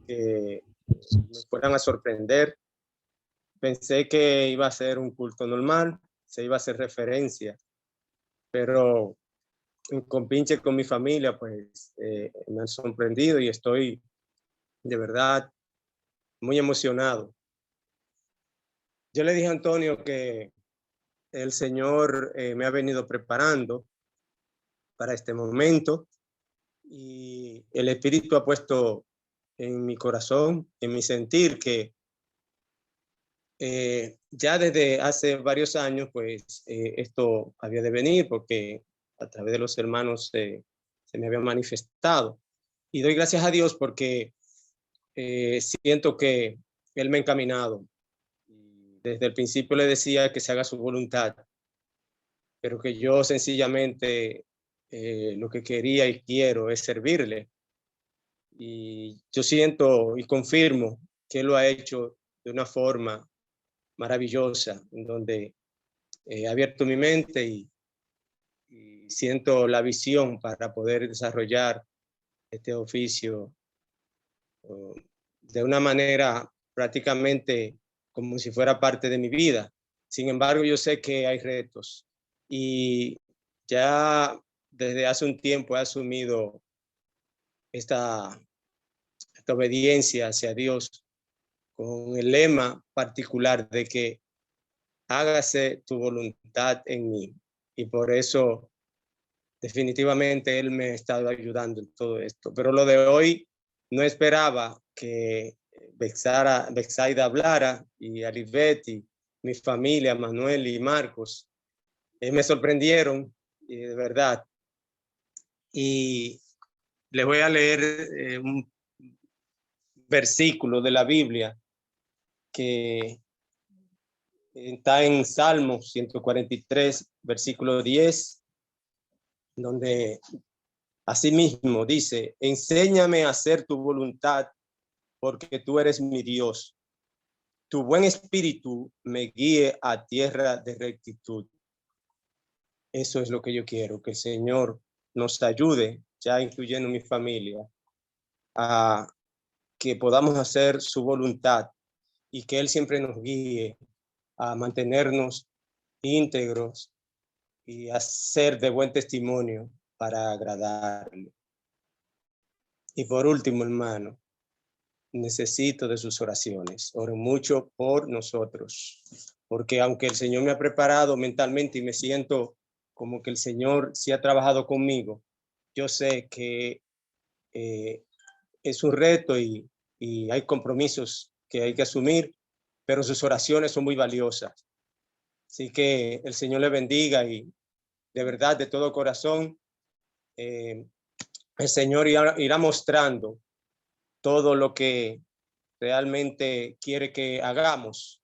que me fueran a sorprender. Pensé que iba a ser un culto normal, se iba a hacer referencia, pero en compinche con mi familia, pues me han sorprendido y estoy de verdad muy emocionado. Yo le dije a Antonio que el Señor me ha venido preparando para este momento y el Espíritu ha puesto en mi corazón, en mi sentir, que ya desde hace varios años, pues esto había de venir porque a través de los hermanos se me había manifestado. Y doy gracias a Dios porque siento que Él me ha encaminado. Desde el principio le decía que se haga su voluntad, pero que yo sencillamente lo que quería y quiero es servirle. Y yo siento y confirmo que Él lo ha hecho de una forma maravillosa, en donde he abierto mi mente y siento la visión para poder desarrollar este oficio de una manera prácticamente como si fuera parte de mi vida. Sin embargo, yo sé que hay retos y ya desde hace un tiempo he asumido esta obediencia hacia Dios con el lema particular de que hágase tu voluntad en mí. Y por eso definitivamente Él me ha estado ayudando en todo esto. Pero lo de hoy no esperaba que Bexaida hablara y Alibet y mi familia, Manuel y Marcos, me sorprendieron, de verdad. Y les voy a leer un versículo de la Biblia que está en Salmos 143, versículo 10, donde asimismo dice: enséñame a hacer tu voluntad, porque tú eres mi Dios. Tu buen espíritu me guíe a tierra de rectitud. Eso es lo que yo quiero, que el Señor nos ayude, ya incluyendo mi familia, a que podamos hacer su voluntad y que Él siempre nos guíe a mantenernos íntegros y a ser de buen testimonio para agradarle. Y por último, hermano, necesito de sus oraciones. Oren mucho por nosotros, porque aunque el Señor me ha preparado mentalmente y me siento como que el Señor sí ha trabajado conmigo, yo sé que es un reto y hay compromisos que hay que asumir, pero sus oraciones son muy valiosas. Así que el Señor le bendiga y de verdad, de todo corazón, el Señor irá mostrando todo lo que realmente quiere que hagamos,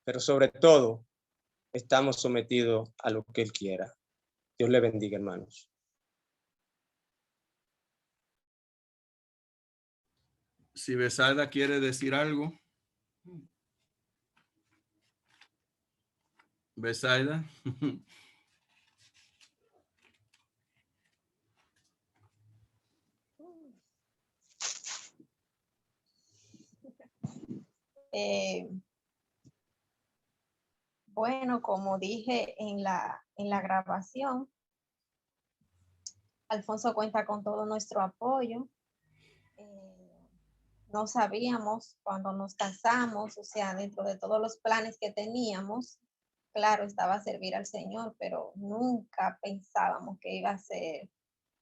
pero sobre todo estamos sometidos a lo que Él quiera. Dios le bendiga, hermanos. Si Besaida quiere decir algo. Besaida. Bueno, como dije en la grabación, Alfonso cuenta con todo nuestro apoyo. No sabíamos cuando nos casamos, o sea, dentro de todos los planes que teníamos, claro, estaba servir al Señor, pero nunca pensábamos que iba a ser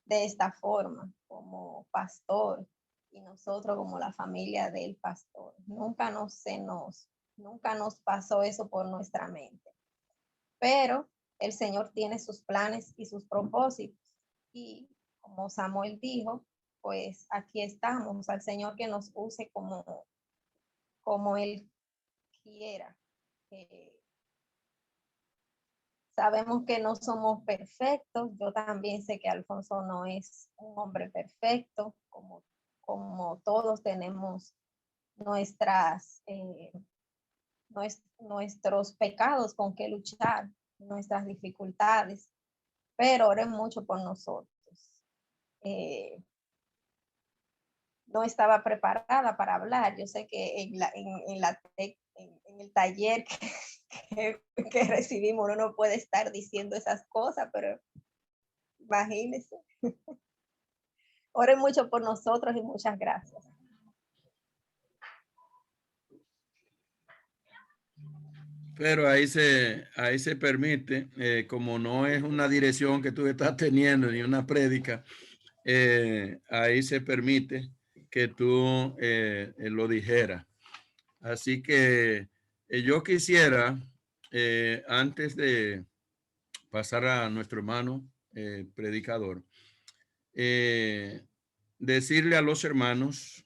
de esta forma, como pastor, y nosotros como la familia del pastor. Nunca nos pasó eso por nuestra mente. Pero el Señor tiene sus planes y sus propósitos. Y como Samuel dijo, pues aquí estamos, al Señor que nos use como Él quiera. Sabemos que no somos perfectos. Yo también sé que Alfonso no es un hombre perfecto, como todos tenemos nuestros pecados con que luchar, nuestras dificultades, pero oren mucho por nosotros. no estaba preparada para hablar. Yo sé que en el taller que recibimos uno no puede estar diciendo esas cosas, pero imagínense. Oren mucho por nosotros y muchas gracias. Pero ahí se permite, como no es una dirección que tú estás teniendo ni una prédica, ahí se permite que tú lo dijeras. Así que yo quisiera, antes de pasar a nuestro hermano predicador, decirle a los hermanos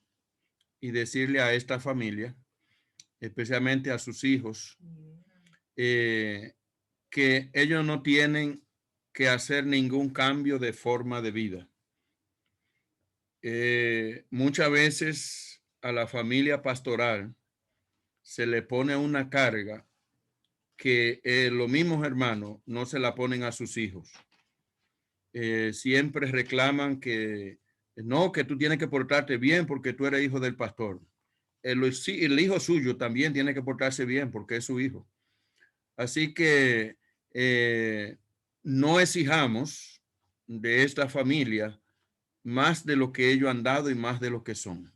y decirle a esta familia, especialmente a sus hijos, que ellos no tienen que hacer ningún cambio de forma de vida. Muchas veces a la familia pastoral se le pone una carga que los mismos hermanos no se la ponen a sus hijos. Siempre reclaman que no, que tú tienes que portarte bien porque tú eres hijo del pastor. El hijo suyo también tiene que portarse bien porque es su hijo. Así que no exijamos de esta familia más de lo que ellos han dado y más de lo que son.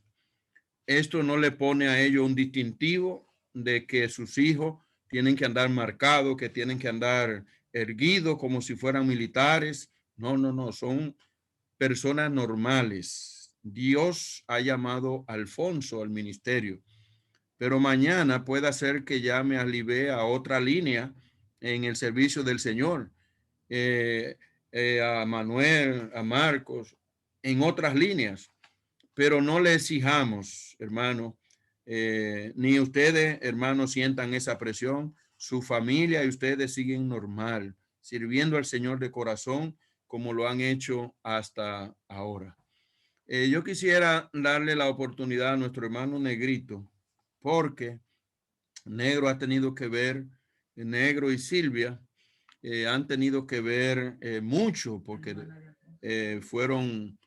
Esto no le pone a ellos un distintivo de que sus hijos tienen que andar marcados, que tienen que andar erguidos como si fueran militares. No, son personas normales. Dios ha llamado a Alfonso al ministerio, pero mañana puede ser que llame a Libe a otra línea en el servicio del Señor, a Manuel, a Marcos, en otras líneas, pero no le exijamos, hermano, ni ustedes, hermanos, sientan esa presión. Su familia y ustedes siguen normal, sirviendo al Señor de corazón como lo han hecho hasta ahora. Yo quisiera darle la oportunidad a nuestro hermano Negrito, porque Negro ha tenido que ver, Negro y Silvia han tenido que ver mucho, porque fueron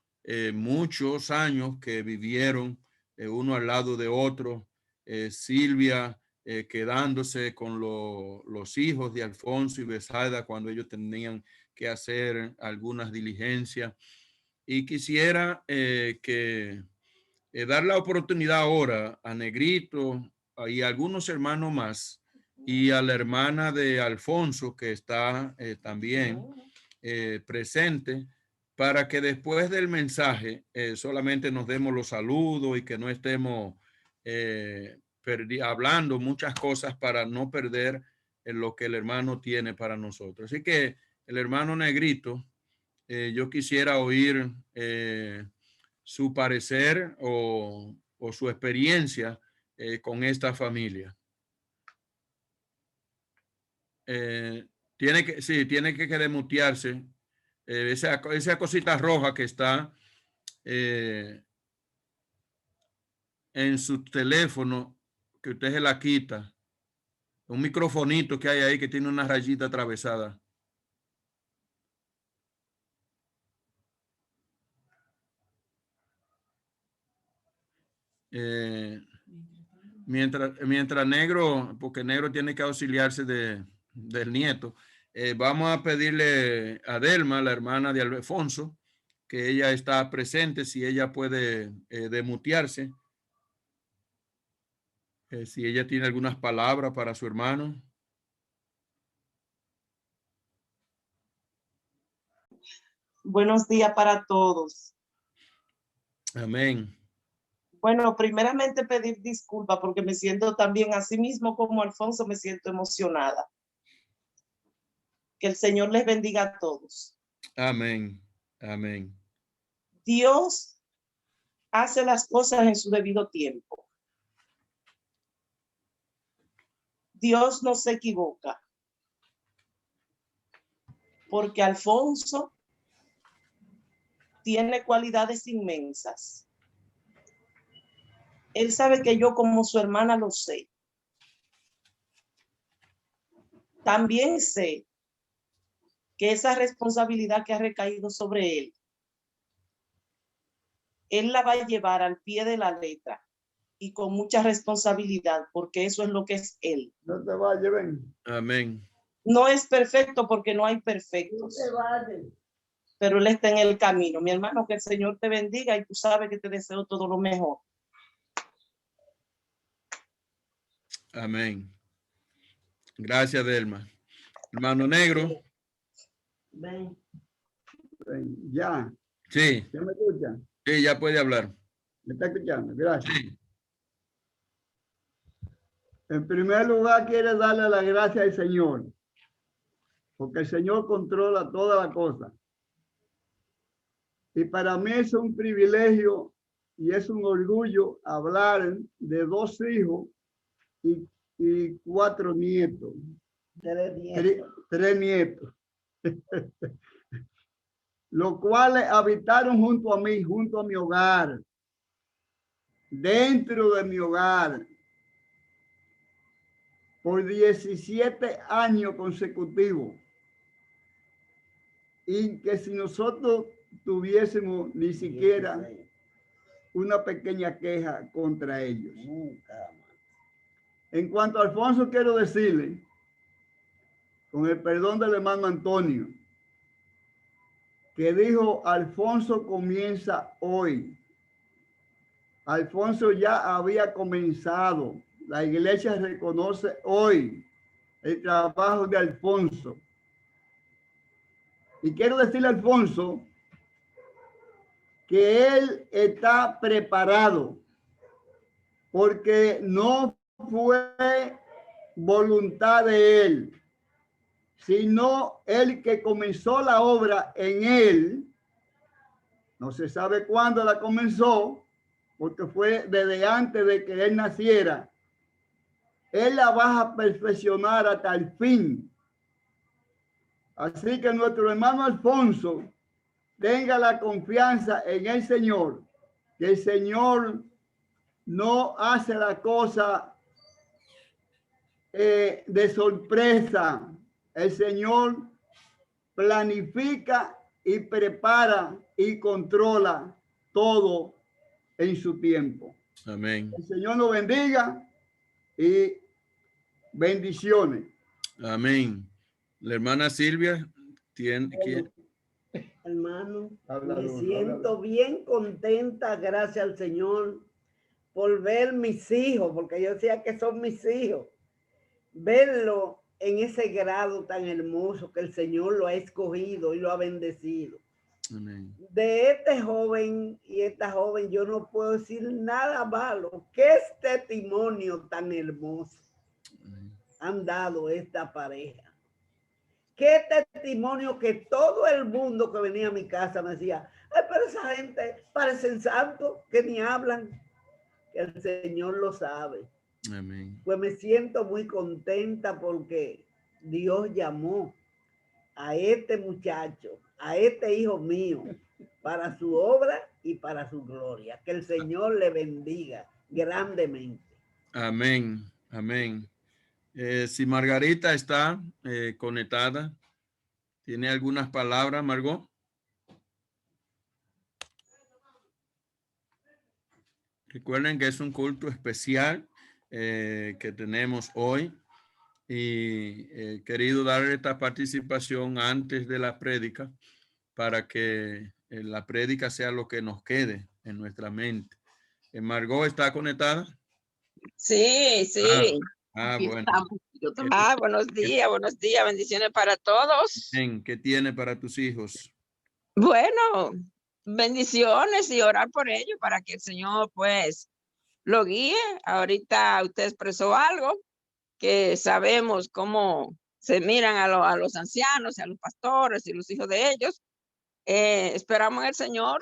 muchos años que vivieron uno al lado de otro. Silvia quedándose con los hijos de Alfonso y Besaida cuando ellos tenían que hacer algunas diligencias. Y quisiera dar la oportunidad ahora a Negrito y a algunos hermanos más y a la hermana de Alfonso que está también presente, para que después del mensaje solamente nos demos los saludos y que no estemos hablando muchas cosas para no perder lo que el hermano tiene para nosotros. Así que el hermano Negrito, yo quisiera oír su parecer o su experiencia con esta familia. Tiene que demutearse. Esa cosita roja que está en su teléfono, que usted se la quita. Un microfonito que hay ahí que tiene una rayita atravesada. Mientras Negro, porque Negro tiene que auxiliarse del nieto, vamos a pedirle a Delma, la hermana de Alfonso, que ella está presente, si ella puede demutearse, si ella tiene algunas palabras para su hermano. Buenos días para todos. Amén. Bueno, primeramente pedir disculpas porque me siento también, así mismo como Alfonso, me siento emocionada. Que el Señor les bendiga a todos. Amén. Amén. Dios hace las cosas en su debido tiempo. Dios no se equivoca. Porque Alfonso tiene cualidades inmensas. Él sabe que yo como su hermana lo sé. También sé que esa responsabilidad que ha recaído sobre él Él la va a llevar al pie de la letra y con mucha responsabilidad, porque eso es lo que es Él. No te vayas, ven. Amén. No es perfecto porque no hay perfectos, pero Él está en el camino. Mi hermano, que el Señor te bendiga y tú sabes que te deseo todo lo mejor. Amén. Gracias, Delma. Hermano Negro. Ven. Ven, ya. Sí, ¿Ya me escucha? sí, ya puede hablar. ¿Me está escuchando? Gracias. Sí. En primer lugar, quiero darle la gracia al Señor, porque el Señor controla toda la cosa. Y para mí es un privilegio y es un orgullo hablar de 2 hijos y 4 nietos. 3 nietos. 3 nietos. Los cuales habitaron junto a mí, junto a mi hogar, dentro de mi hogar, por 17 años consecutivos. Y que si nosotros tuviésemos ni siquiera una pequeña queja contra ellos. En cuanto a Alfonso, quiero decirle, con el perdón del hermano Antonio, que dijo: Alfonso comienza hoy. Alfonso ya había comenzado. La iglesia reconoce hoy el trabajo de Alfonso. Y quiero decirle a Alfonso que él está preparado, porque no fue voluntad de él, sino el que comenzó la obra en él. No se sabe cuándo la comenzó, porque fue desde antes de que él naciera. Él la va a perfeccionar hasta el fin. Así que nuestro hermano Alfonso tenga la confianza en el Señor, que el Señor no hace la cosa de sorpresa. El Señor planifica y prepara y controla todo en su tiempo. Amén. El Señor nos bendiga y bendiciones. Amén. La hermana Silvia tiene que... Hermano, Habla me duro, siento habla. bien contenta, gracias al Señor, por ver mis hijos, porque yo decía que son mis hijos. Verlo en ese grado tan hermoso que el Señor lo ha escogido y lo ha bendecido. Amén. De este joven y esta joven yo no puedo decir nada malo. ¿Qué testimonio tan hermoso Amén. han dado esta pareja? Qué testimonio, que todo el mundo que venía a mi casa me decía: ay, pero esa gente parecen santos que ni hablan. Que el Señor lo sabe. Amén. Pues me siento muy contenta porque Dios llamó a este muchacho, a este hijo mío, para su obra y para su gloria. Que el Señor le bendiga grandemente. Amén. Amén. Si Margarita está conectada, ¿tiene algunas palabras, Margot? Recuerden que es un culto especial que tenemos hoy y he querido dar esta participación antes de la prédica para que la prédica sea lo que nos quede en nuestra mente. ¿Margot está conectada? Sí, sí. Bueno. Buenos días, bendiciones para todos. ¿Qué tiene para tus hijos? Bueno, bendiciones y orar por ellos para que el Señor pues lo guíe. Ahorita usted expresó algo que sabemos cómo se miran a los ancianos y a los pastores y los hijos de ellos. Esperamos en el Señor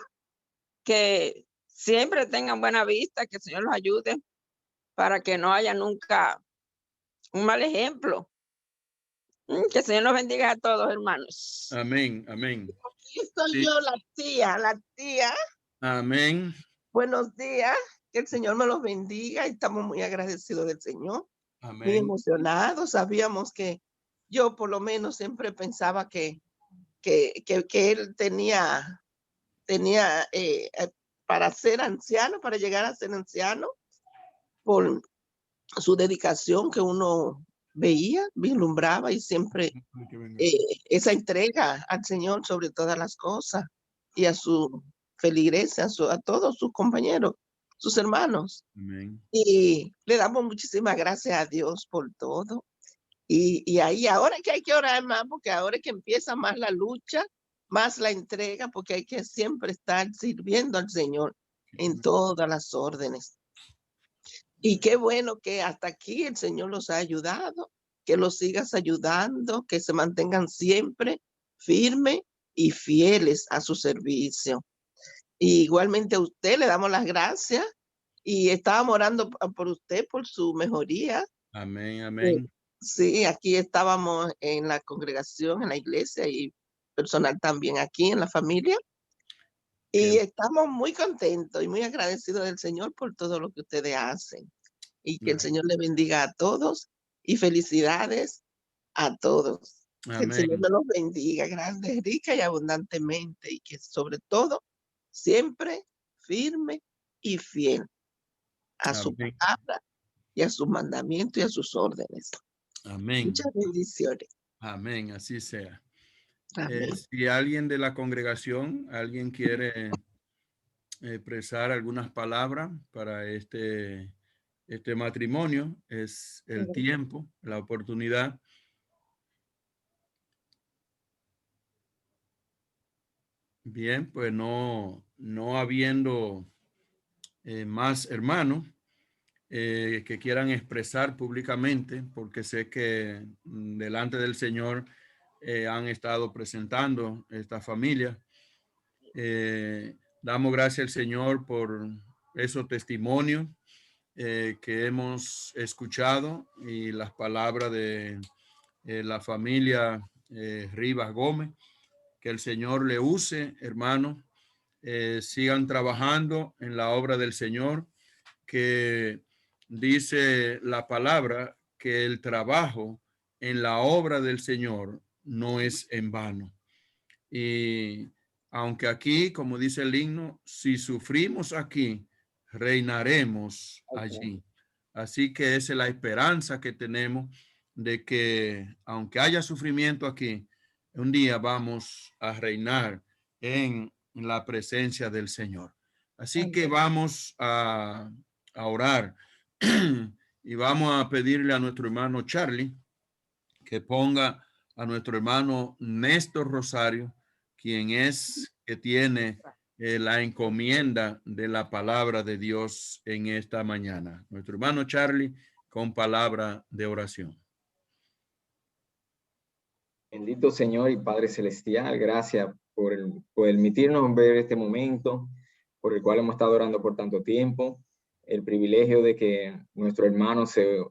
que siempre tengan buena vista, que el Señor los ayude para que no haya nunca un mal ejemplo. Que el Señor nos bendiga a todos, hermanos. Amén, amén. Aquí estoy yo, la tía. Amén. Buenos días, que el Señor me los bendiga. Estamos muy agradecidos del Señor. Amén. Muy emocionados. Sabíamos que yo por lo menos siempre pensaba que él tenía para ser anciano, para llegar a ser anciano, por su dedicación que uno veía, vislumbraba y siempre esa entrega al Señor sobre todas las cosas y a su feligresia, a todos sus compañeros, sus hermanos. Amén. Y le damos muchísimas gracias a Dios por todo. Y ahí ahora que hay que orar más, porque ahora es que empieza más la lucha, más la entrega, porque hay que siempre estar sirviendo al Señor en todas las órdenes. Y qué bueno que hasta aquí el Señor los ha ayudado, que los sigas ayudando, que se mantengan siempre firmes y fieles a su servicio. Y igualmente a usted le damos las gracias y estábamos orando por usted, por su mejoría. Amén, amén. Sí, aquí estábamos en la congregación, en la iglesia y personal también aquí en la familia. Y Qué- estamos muy contentos y muy agradecidos del Señor por todo lo que ustedes hacen. Y que el Señor le bendiga a todos y felicidades a todos. Que el Señor Amén. me los bendiga grande, rica y abundantemente y que sobre todo siempre firme y fiel a su Amén. palabra y a sus mandamientos y a sus órdenes. Amén. Muchas bendiciones. Amén. Así sea. Amén. Si alguien de la congregación, alguien quiere expresar algunas palabras para este matrimonio, es el tiempo, la oportunidad. Bien, pues no habiendo más hermanos que quieran expresar públicamente, porque sé que delante del Señor han estado presentando esta familia. Damos gracias al Señor por esos testimonios que hemos escuchado y las palabras de la familia Rivas Gómez. Que el Señor le use, hermano. Sigan trabajando en la obra del Señor, que dice la palabra que el trabajo en la obra del Señor no es en vano. Y aunque aquí, como dice el himno, si sufrimos aquí, reinaremos allí. Así que esa es la esperanza que tenemos de que aunque haya sufrimiento aquí, un día vamos a reinar en la presencia del Señor. Así que vamos a orar y vamos a pedirle a nuestro hermano Charlie que ponga a nuestro hermano Néstor Rosario, quien es que tiene la encomienda de la palabra de Dios en esta mañana. Nuestro hermano Charlie con palabra de oración. Bendito Señor y Padre Celestial, gracias por permitirnos ver este momento por el cual hemos estado orando por tanto tiempo, el privilegio de que nuestro hermano se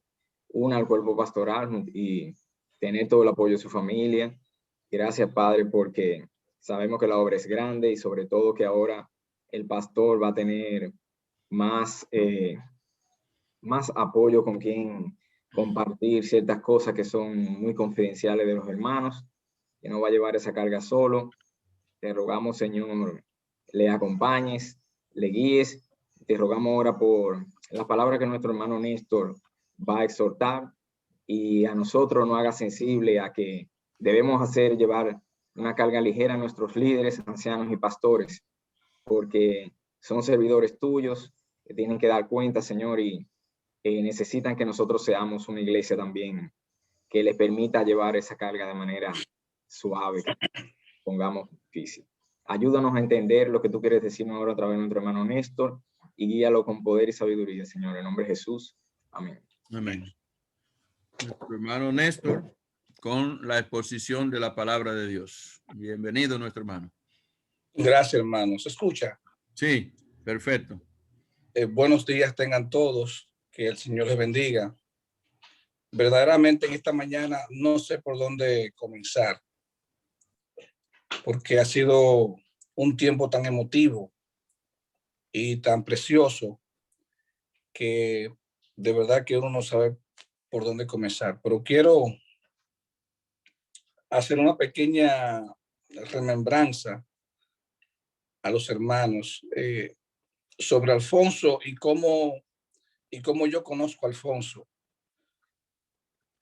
una al cuerpo pastoral y tener todo el apoyo de su familia. Gracias, Padre, porque sabemos que la obra es grande y sobre todo que ahora el pastor va a tener más apoyo con quien compartir ciertas cosas que son muy confidenciales de los hermanos, que no va a llevar esa carga solo. Te rogamos, Señor, le acompañes, le guíes. Te rogamos ahora por la palabra que nuestro hermano Néstor va a exhortar y a nosotros nos haga sensible a que debemos llevar una carga ligera a nuestros líderes, ancianos y pastores, porque son servidores tuyos que tienen que dar cuenta, Señor, y necesitan que nosotros seamos una iglesia también que les permita llevar esa carga de manera suave, pongamos difícil. Ayúdanos a entender lo que tú quieres decirnos ahora a través de nuestro hermano Néstor y guíalo con poder y sabiduría, Señor, en nombre de Jesús. Amén. Amén. Nuestro hermano Néstor con la exposición de la palabra de Dios. Bienvenido, nuestro hermano. Gracias, hermano. ¿Se escucha? Sí, perfecto. Buenos días tengan todos. Que el Señor les bendiga. Verdaderamente en esta mañana no sé por dónde comenzar, porque ha sido un tiempo tan emotivo y tan precioso que de verdad que uno no sabe por dónde comenzar. Pero quiero hacer una pequeña remembranza a los hermanos. sobre Alfonso y cómo yo conozco a Alfonso.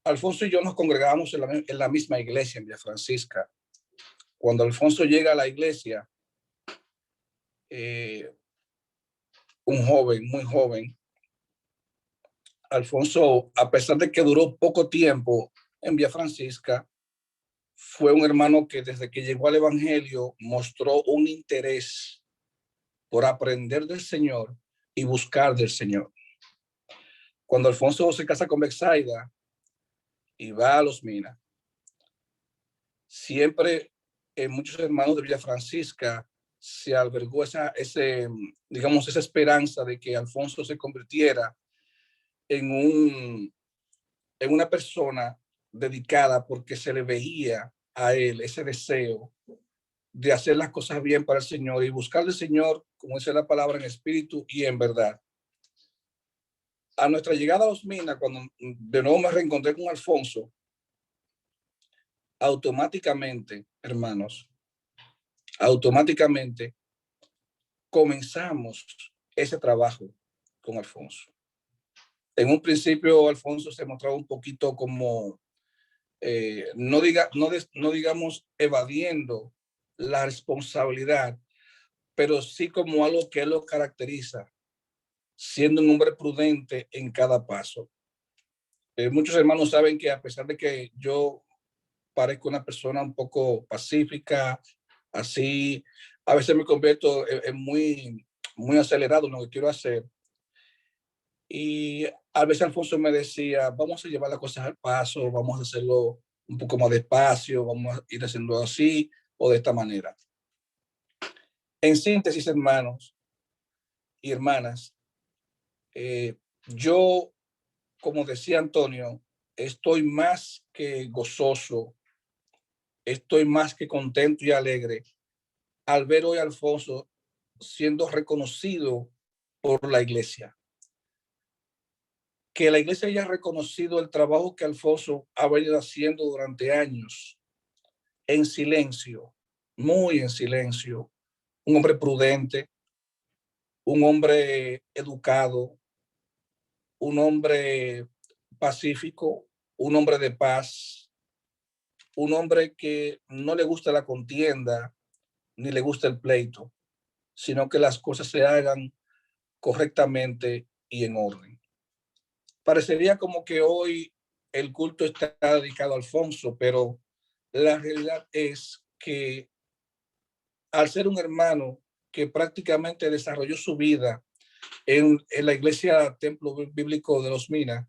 Alfonso y yo nos congregamos en la misma iglesia en Villa Francisca. Cuando Alfonso llega a la iglesia, un joven, muy joven, Alfonso, a pesar de que duró poco tiempo en Villa Francisca, fue un hermano que desde que llegó al evangelio mostró un interés por aprender del Señor y buscar del Señor. Cuando Alfonso se casa con Betsaida y va a Los Minas, siempre en muchos hermanos de Villa Francisca se albergó esa esperanza de que Alfonso se convirtiera en una persona dedicada, porque se le veía a él ese deseo de hacer las cosas bien para el Señor y buscar al Señor, como dice la palabra, en espíritu y en verdad. A nuestra llegada a Los Minas, cuando de nuevo me reencontré con Alfonso, automáticamente, hermanos, comenzamos ese trabajo con Alfonso. En un principio, Alfonso se mostraba un poquito como, no digamos evadiendo la responsabilidad, pero sí como algo que él lo caracteriza, siendo un hombre prudente en cada paso. Muchos hermanos saben que a pesar de que yo parezco una persona un poco pacífica, así, a veces me convierto en muy acelerado en lo que quiero hacer. Y a veces Alfonso me decía, vamos a llevar las cosas al paso, vamos a hacerlo un poco más despacio, vamos a ir haciendo así o de esta manera. En síntesis, hermanos y hermanas, yo, como decía Antonio, estoy más que gozoso, estoy más que contento y alegre al ver hoy a Alfonso siendo reconocido por la iglesia. Que la iglesia haya reconocido el trabajo que Alfonso ha venido haciendo durante años, en silencio, muy en silencio. Un hombre prudente, un hombre educado, un hombre pacífico, un hombre de paz, un hombre que no le gusta la contienda ni le gusta el pleito, sino que las cosas se hagan correctamente y en orden. Parecería como que hoy el culto está dedicado a Alfonso, pero la realidad es que al ser un hermano que prácticamente desarrolló su vida en la iglesia Templo Bíblico de Los Minas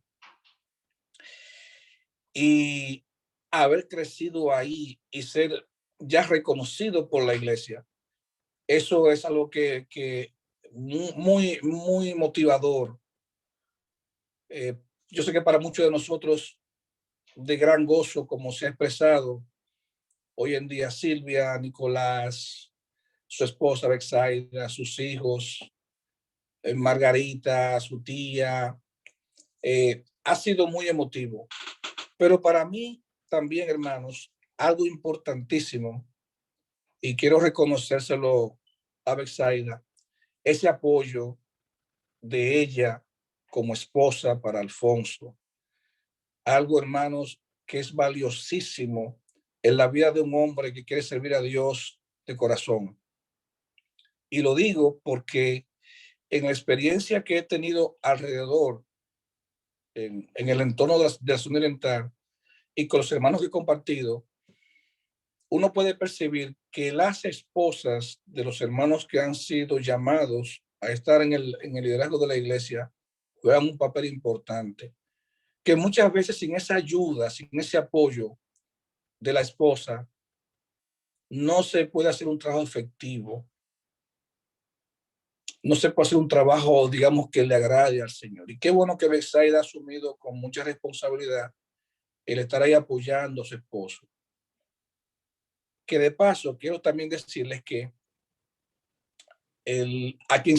y haber crecido ahí y ser ya reconocido por la iglesia, eso es algo que muy, muy motivador. Yo sé que para muchos de nosotros de gran gozo, como se ha expresado hoy en día Silvia, Nicolás, su esposa Betsaida, sus hijos, Margarita, su tía, ha sido muy emotivo. Pero para mí también, hermanos, algo importantísimo, y quiero reconocérselo a Betsaida, ese apoyo de ella como esposa para Alfonso. Algo, hermanos, que es valiosísimo en la vida de un hombre que quiere servir a Dios de corazón. Y lo digo porque en la experiencia que he tenido alrededor, en el entorno de la zona oriental y con los hermanos que he compartido, uno puede percibir que las esposas de los hermanos que han sido llamados a estar en el liderazgo de la iglesia juegan un papel importante, que muchas veces sin esa ayuda, sin ese apoyo de la esposa, no se puede hacer un trabajo efectivo, no se puede hacer un trabajo, digamos, que le agrade al Señor. Y qué bueno que Betsaida ha asumido con mucha responsabilidad el estar ahí apoyando a su esposo. Que de paso, quiero también decirles que a quien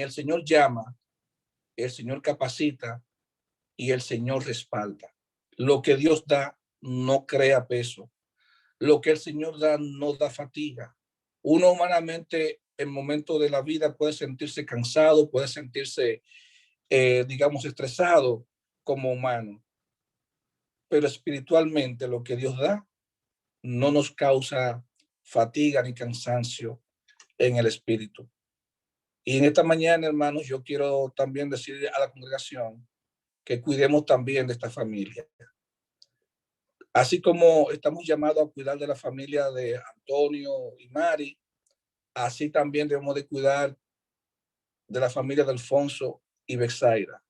el Señor llama, el Señor capacita y el Señor respalda. Lo que Dios da no crea peso. Lo que el Señor da no da fatiga. Uno humanamente en momentos de la vida puede sentirse cansado, puede sentirse, digamos, estresado como humano. Pero espiritualmente lo que Dios da no nos causa fatiga ni cansancio en el espíritu. Y en esta mañana, hermanos, yo quiero también decirle a la congregación que cuidemos también de esta familia. Así como estamos llamados a cuidar de la familia de Antonio y Mari, así también debemos de cuidar de la familia de Alfonso y Betsaida.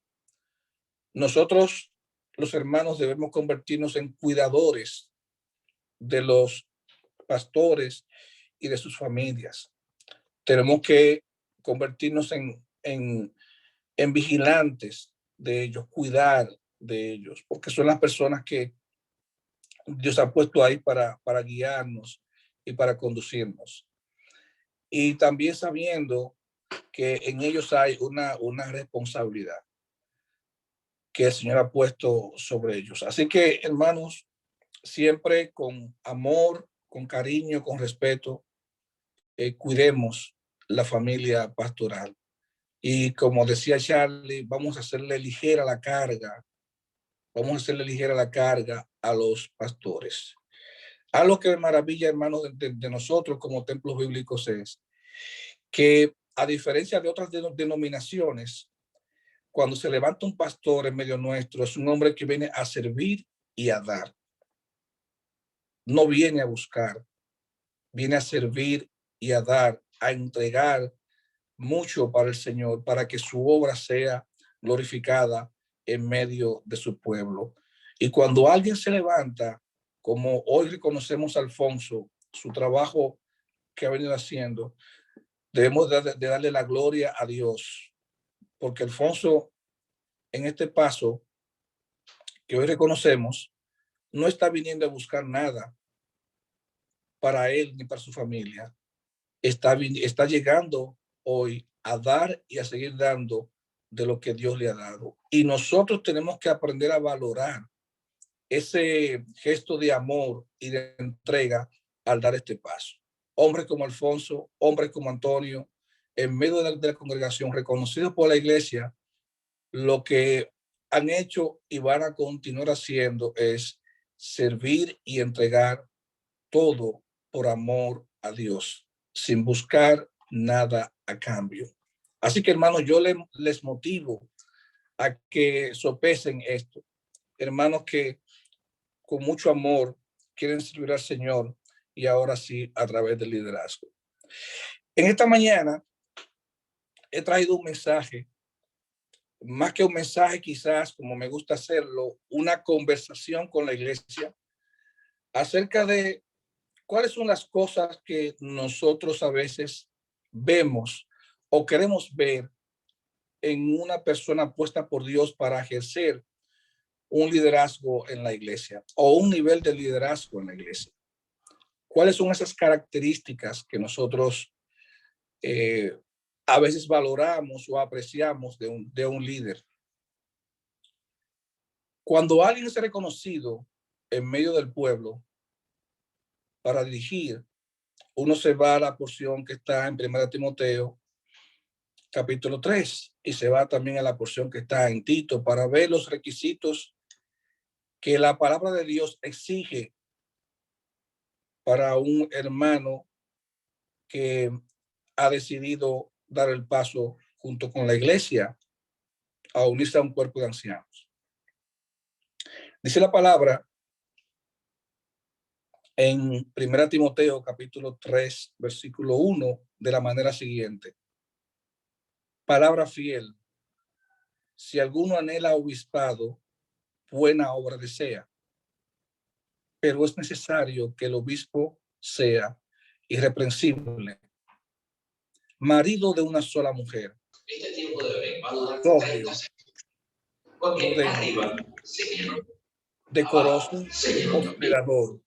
Nosotros, los hermanos, debemos convertirnos en cuidadores de los pastores y de sus familias. Tenemos que convertirnos en vigilantes de ellos, cuidar de ellos, porque son las personas que Dios ha puesto ahí para guiarnos y para conducirnos. Y también sabiendo que en ellos hay una responsabilidad que el Señor ha puesto sobre ellos. Así que, hermanos, siempre con amor, con cariño, con respeto, cuidemos la familia pastoral. Y como decía Charlie, vamos a hacerle ligera la carga. Vamos a hacerle ligera la carga a los pastores. Algo que me maravilla, hermanos, de nosotros como templos bíblicos es que, a diferencia de otras denominaciones, cuando se levanta un pastor en medio nuestro, es un hombre que viene a servir y a dar. No viene a buscar, viene a servir y a dar, a entregar mucho para el Señor, para que su obra sea glorificada en medio de su pueblo. Y cuando alguien se levanta, como hoy reconocemos a Alfonso, su trabajo que ha venido haciendo, debemos de darle la gloria a Dios, porque Alfonso, en este paso que hoy reconocemos, no está viniendo a buscar nada para él ni para su familia. Está llegando hoy a dar y a seguir dando de lo que Dios le ha dado. Y nosotros tenemos que aprender a valorar ese gesto de amor y de entrega al dar este paso. Hombres como Alfonso, hombres como Antonio, en medio de la congregación, reconocidos por la iglesia, lo que han hecho y van a continuar haciendo es servir y entregar todo por amor a Dios, sin buscar nada a cambio. Así que, hermanos, yo les motivo a que sopesen esto. Hermanos que con mucho amor quieren servir al Señor, y ahora sí a través del liderazgo. En esta mañana he traído un mensaje, más que un mensaje quizás, como me gusta hacerlo, una conversación con la iglesia acerca de cuáles son las cosas que nosotros a veces vemos o queremos ver en una persona puesta por Dios para ejercer un liderazgo en la iglesia o un nivel de liderazgo en la iglesia. ¿Cuáles son esas características que nosotros a veces valoramos o apreciamos de un líder? Cuando alguien es reconocido en medio del pueblo para dirigir, uno se va a la porción que está en 1 Timoteo, capítulo 3, y se va también a la porción que está en Tito para ver los requisitos que la palabra de Dios exige para un hermano que ha decidido dar el paso junto con la iglesia a unirse a un cuerpo de ancianos. Dice la palabra en 1 Timoteo capítulo 3, versículo 1, de la manera siguiente. Palabra fiel. Si alguno anhela obispado, buena obra desea. Pero es necesario que el obispo sea irreprensible, marido de una sola mujer, sobrio, decoroso, hospedador,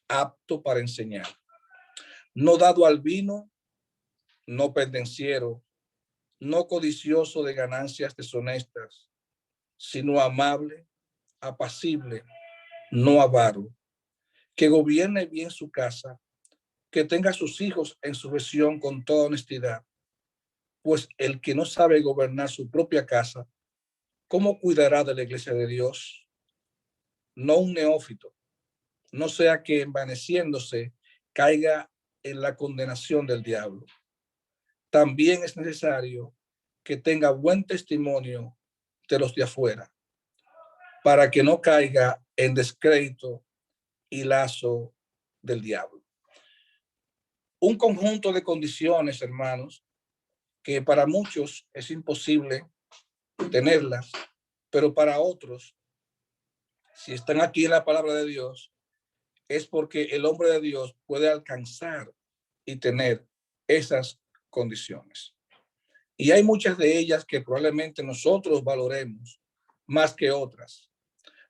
apto para enseñar, no dado al vino, no pendenciero, no codicioso de ganancias deshonestas, sino amable, apacible, no avaro, que gobierne bien su casa, que tenga a sus hijos en sujeción con toda honestidad, pues el que no sabe gobernar su propia casa, ¿cómo cuidará de la iglesia de Dios? No un neófito, no sea que envaneciéndose caiga en la condenación del diablo. También es necesario que tenga buen testimonio de los de afuera, para que no caiga en descrédito y lazo del diablo. Un conjunto de condiciones, hermanos, que para muchos es imposible tenerlas, pero para otros, si están aquí en la palabra de Dios, es porque el hombre de Dios puede alcanzar y tener esas condiciones. Y hay muchas de ellas que probablemente nosotros valoremos más que otras.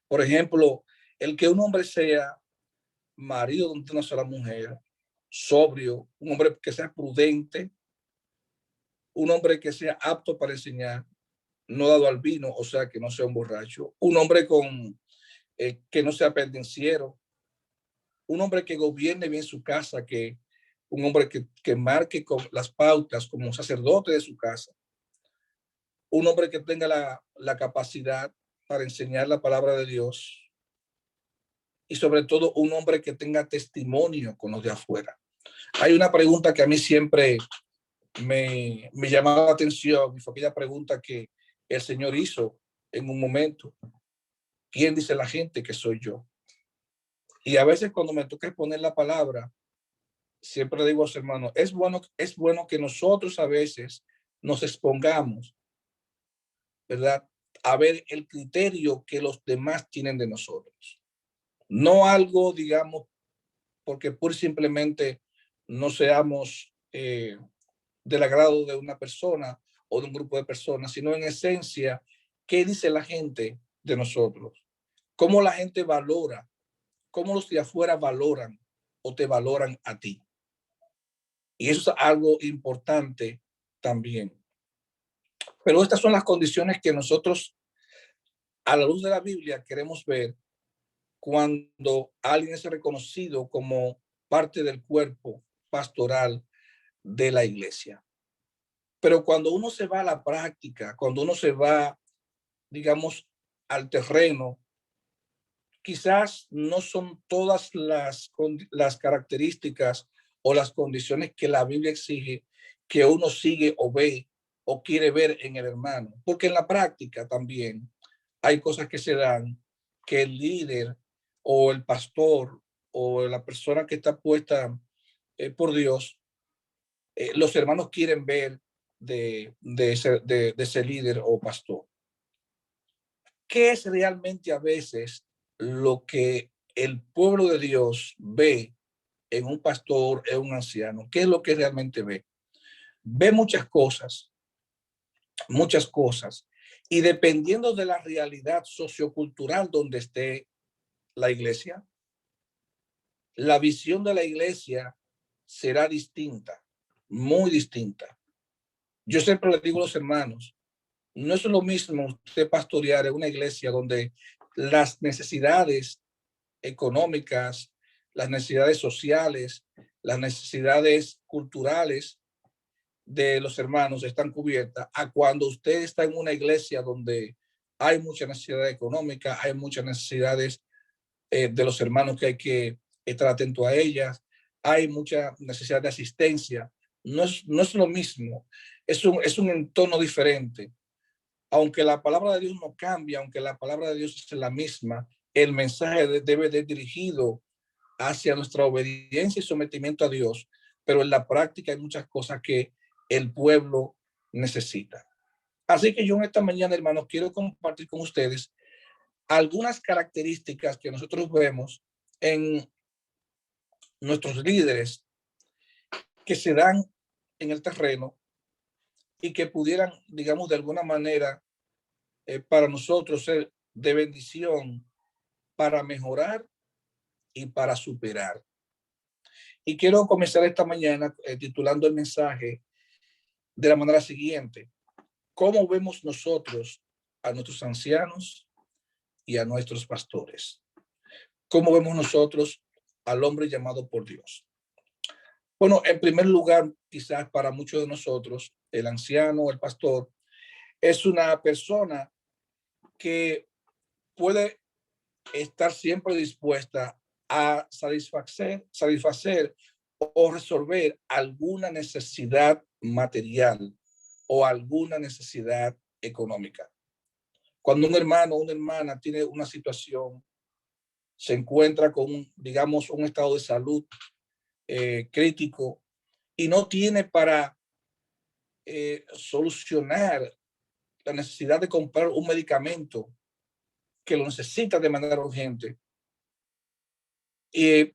Por ejemplo, el que un hombre sea marido de una sola mujer, sobrio, un hombre que sea prudente, un hombre que sea apto para enseñar, no dado al vino, o sea, que no sea un borracho, un hombre que no sea pendenciero, un hombre que gobierne bien su casa, un hombre que marque con las pautas como sacerdote de su casa, un hombre que tenga la capacidad para enseñar la palabra de Dios y sobre todo un hombre que tenga testimonio con los de afuera. Hay una pregunta que a mí siempre me llamaba la atención y fue aquella pregunta que el Señor hizo en un momento. ¿Quién dice la gente que soy yo? Y a veces cuando me toca exponer la palabra, siempre digo a los hermanos, es bueno que nosotros a veces nos expongamos, ¿verdad? A ver el criterio que los demás tienen de nosotros. No algo, digamos, porque pura y simplemente no seamos del agrado de una persona o de un grupo de personas, sino en esencia, ¿qué dice la gente de nosotros? ¿Cómo la gente valora? ¿Cómo los de afuera valoran o te valoran a ti? Y eso es algo importante también. Pero estas son las condiciones que nosotros, a la luz de la Biblia, queremos ver cuando alguien es reconocido como parte del cuerpo pastoral de la iglesia. Pero cuando uno se va a la práctica, cuando uno se va, digamos, al terreno, quizás no son todas las características o las condiciones que la Biblia exige que uno sigue o ve o quiere ver en el hermano. Porque en la práctica también hay cosas que se dan que el líder o el pastor o la persona que está puesta por Dios, los hermanos quieren ver de ese líder o pastor. ¿Qué es realmente a veces lo que el pueblo de Dios ve en un pastor, en un anciano? ¿Qué es lo que realmente ve? Ve muchas cosas. Y dependiendo de la realidad sociocultural donde esté la iglesia, la visión de la iglesia será distinta, muy distinta. Yo siempre le digo a los hermanos, no es lo mismo usted pastorear en una iglesia donde las necesidades económicas, las necesidades sociales, las necesidades culturales de los hermanos están cubiertas, a cuando usted está en una iglesia donde hay mucha necesidad económica, hay muchas necesidades de los hermanos que hay que estar atento a ellas, hay mucha necesidad de asistencia. No es lo mismo, es un entorno diferente. Aunque la palabra de Dios no cambia, aunque la palabra de Dios es la misma, el mensaje debe de dirigido hacia nuestra obediencia y sometimiento a Dios, pero en la práctica hay muchas cosas que el pueblo necesita. Así que yo en esta mañana, hermanos, quiero compartir con ustedes algunas características que nosotros vemos en nuestros líderes que se dan en el terreno y que pudieran, digamos, de alguna manera para nosotros ser de bendición para mejorar y para superar. Y quiero comenzar esta mañana titulando el mensaje de la manera siguiente: ¿cómo vemos nosotros a nuestros ancianos y a nuestros pastores? ¿Cómo vemos nosotros al hombre llamado por Dios? Bueno, en primer lugar, quizás para muchos de nosotros, el anciano, el pastor, es una persona que puede estar siempre dispuesta a satisfacer o resolver alguna necesidad material o alguna necesidad económica. Cuando un hermano o una hermana tiene una situación, se encuentra con, digamos, un estado de salud crítico y no tiene para solucionar la necesidad de comprar un medicamento que lo necesita de manera urgente, y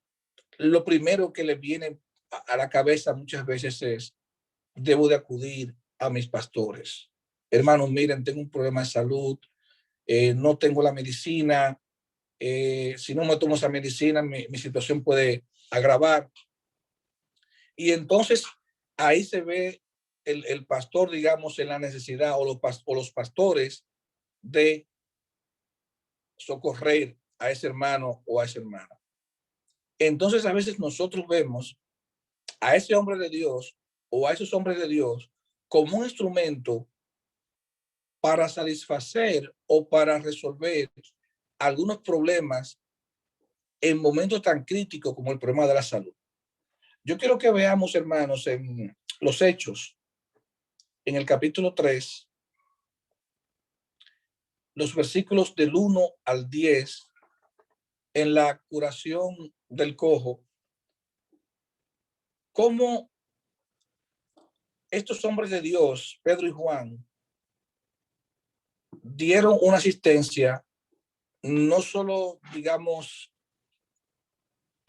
lo primero que le viene a la cabeza muchas veces es: debo de acudir a mis pastores. Hermanos, miren, tengo un problema de salud, no tengo la medicina, si no me tomo esa medicina, mi situación puede agravar. Y entonces ahí se ve el pastor, digamos, en la necesidad, o los pastores, de socorrer a ese hermano o a esa hermana. Entonces a veces nosotros vemos a ese hombre de Dios o a esos hombres de Dios como un instrumento para satisfacer o para resolver algunos problemas en momentos tan críticos como el problema de la salud. Yo quiero que veamos, hermanos, en los Hechos, en el capítulo 3, los versículos del 1 al 10, en la curación del cojo, cómo estos hombres de Dios, Pedro y Juan, dieron una asistencia, no solo, digamos,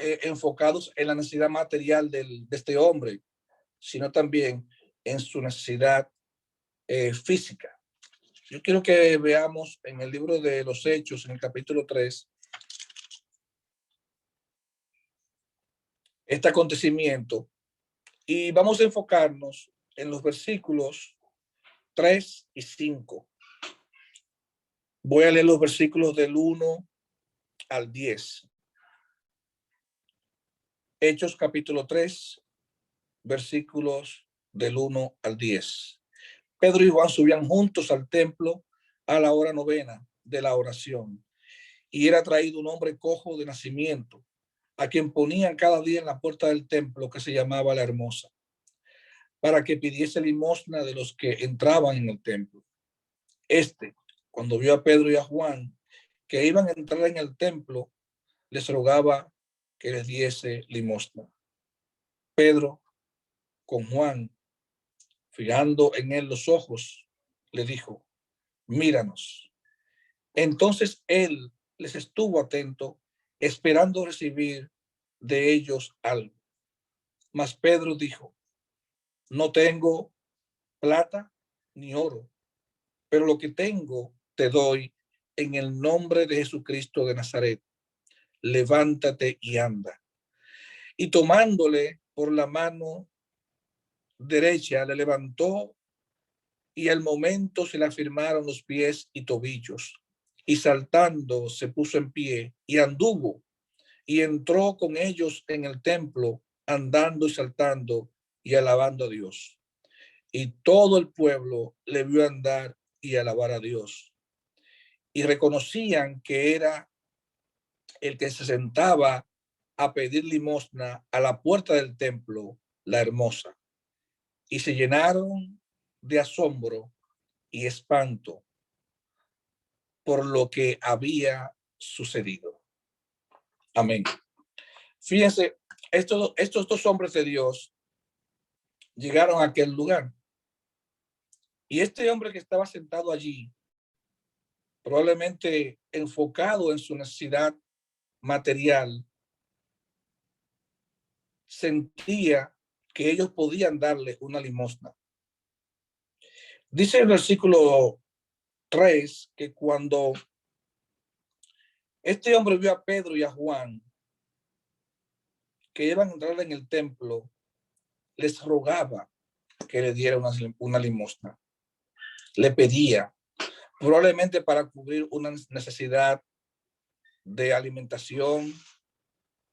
enfocados en la necesidad material de este hombre, sino también en su necesidad física. Yo quiero que veamos en el libro de los Hechos, en el capítulo 3, este acontecimiento, y vamos a enfocarnos en los versículos 3 y 5. Voy a leer los versículos del 1 al 10. Hechos capítulo 3, versículos del 1 al 10. Pedro y Juan subían juntos al templo a la hora novena de la oración, y era traído un hombre cojo de nacimiento, a quien ponían cada día en la puerta del templo, que se llamaba La Hermosa, para que pidiese limosna de los que entraban en el templo. Este, cuando vio a Pedro y a Juan que iban a entrar en el templo, les rogaba que les diese limosna. Pedro, con Juan, fijando en él los ojos, le dijo: míranos. Entonces él les estuvo atento, esperando recibir de ellos algo. Mas Pedro dijo: no tengo plata ni oro, pero lo que tengo te doy. En el nombre de Jesucristo de Nazaret, levántate y anda. Y tomándole por la mano derecha, le levantó, y al momento se le afirmaron los pies y tobillos, y saltando se puso en pie y anduvo, y entró con ellos en el templo, andando y saltando y alabando a Dios. Y todo el pueblo le vio andar y alabar a Dios, y reconocían que era el que se sentaba a pedir limosna a la puerta del templo, La Hermosa. Y se llenaron de asombro y espanto por lo que había sucedido. Amén. Fíjense, estos dos hombres de Dios llegaron a aquel lugar. Y este hombre que estaba sentado allí, probablemente enfocado en su necesidad material, sentía que ellos podían darle una limosna. Dice el versículo 3 que cuando este hombre vio a Pedro y a Juan que iban a entrar en el templo, les rogaba que le diera una limosna. Le pedía, probablemente para cubrir una necesidad de alimentación,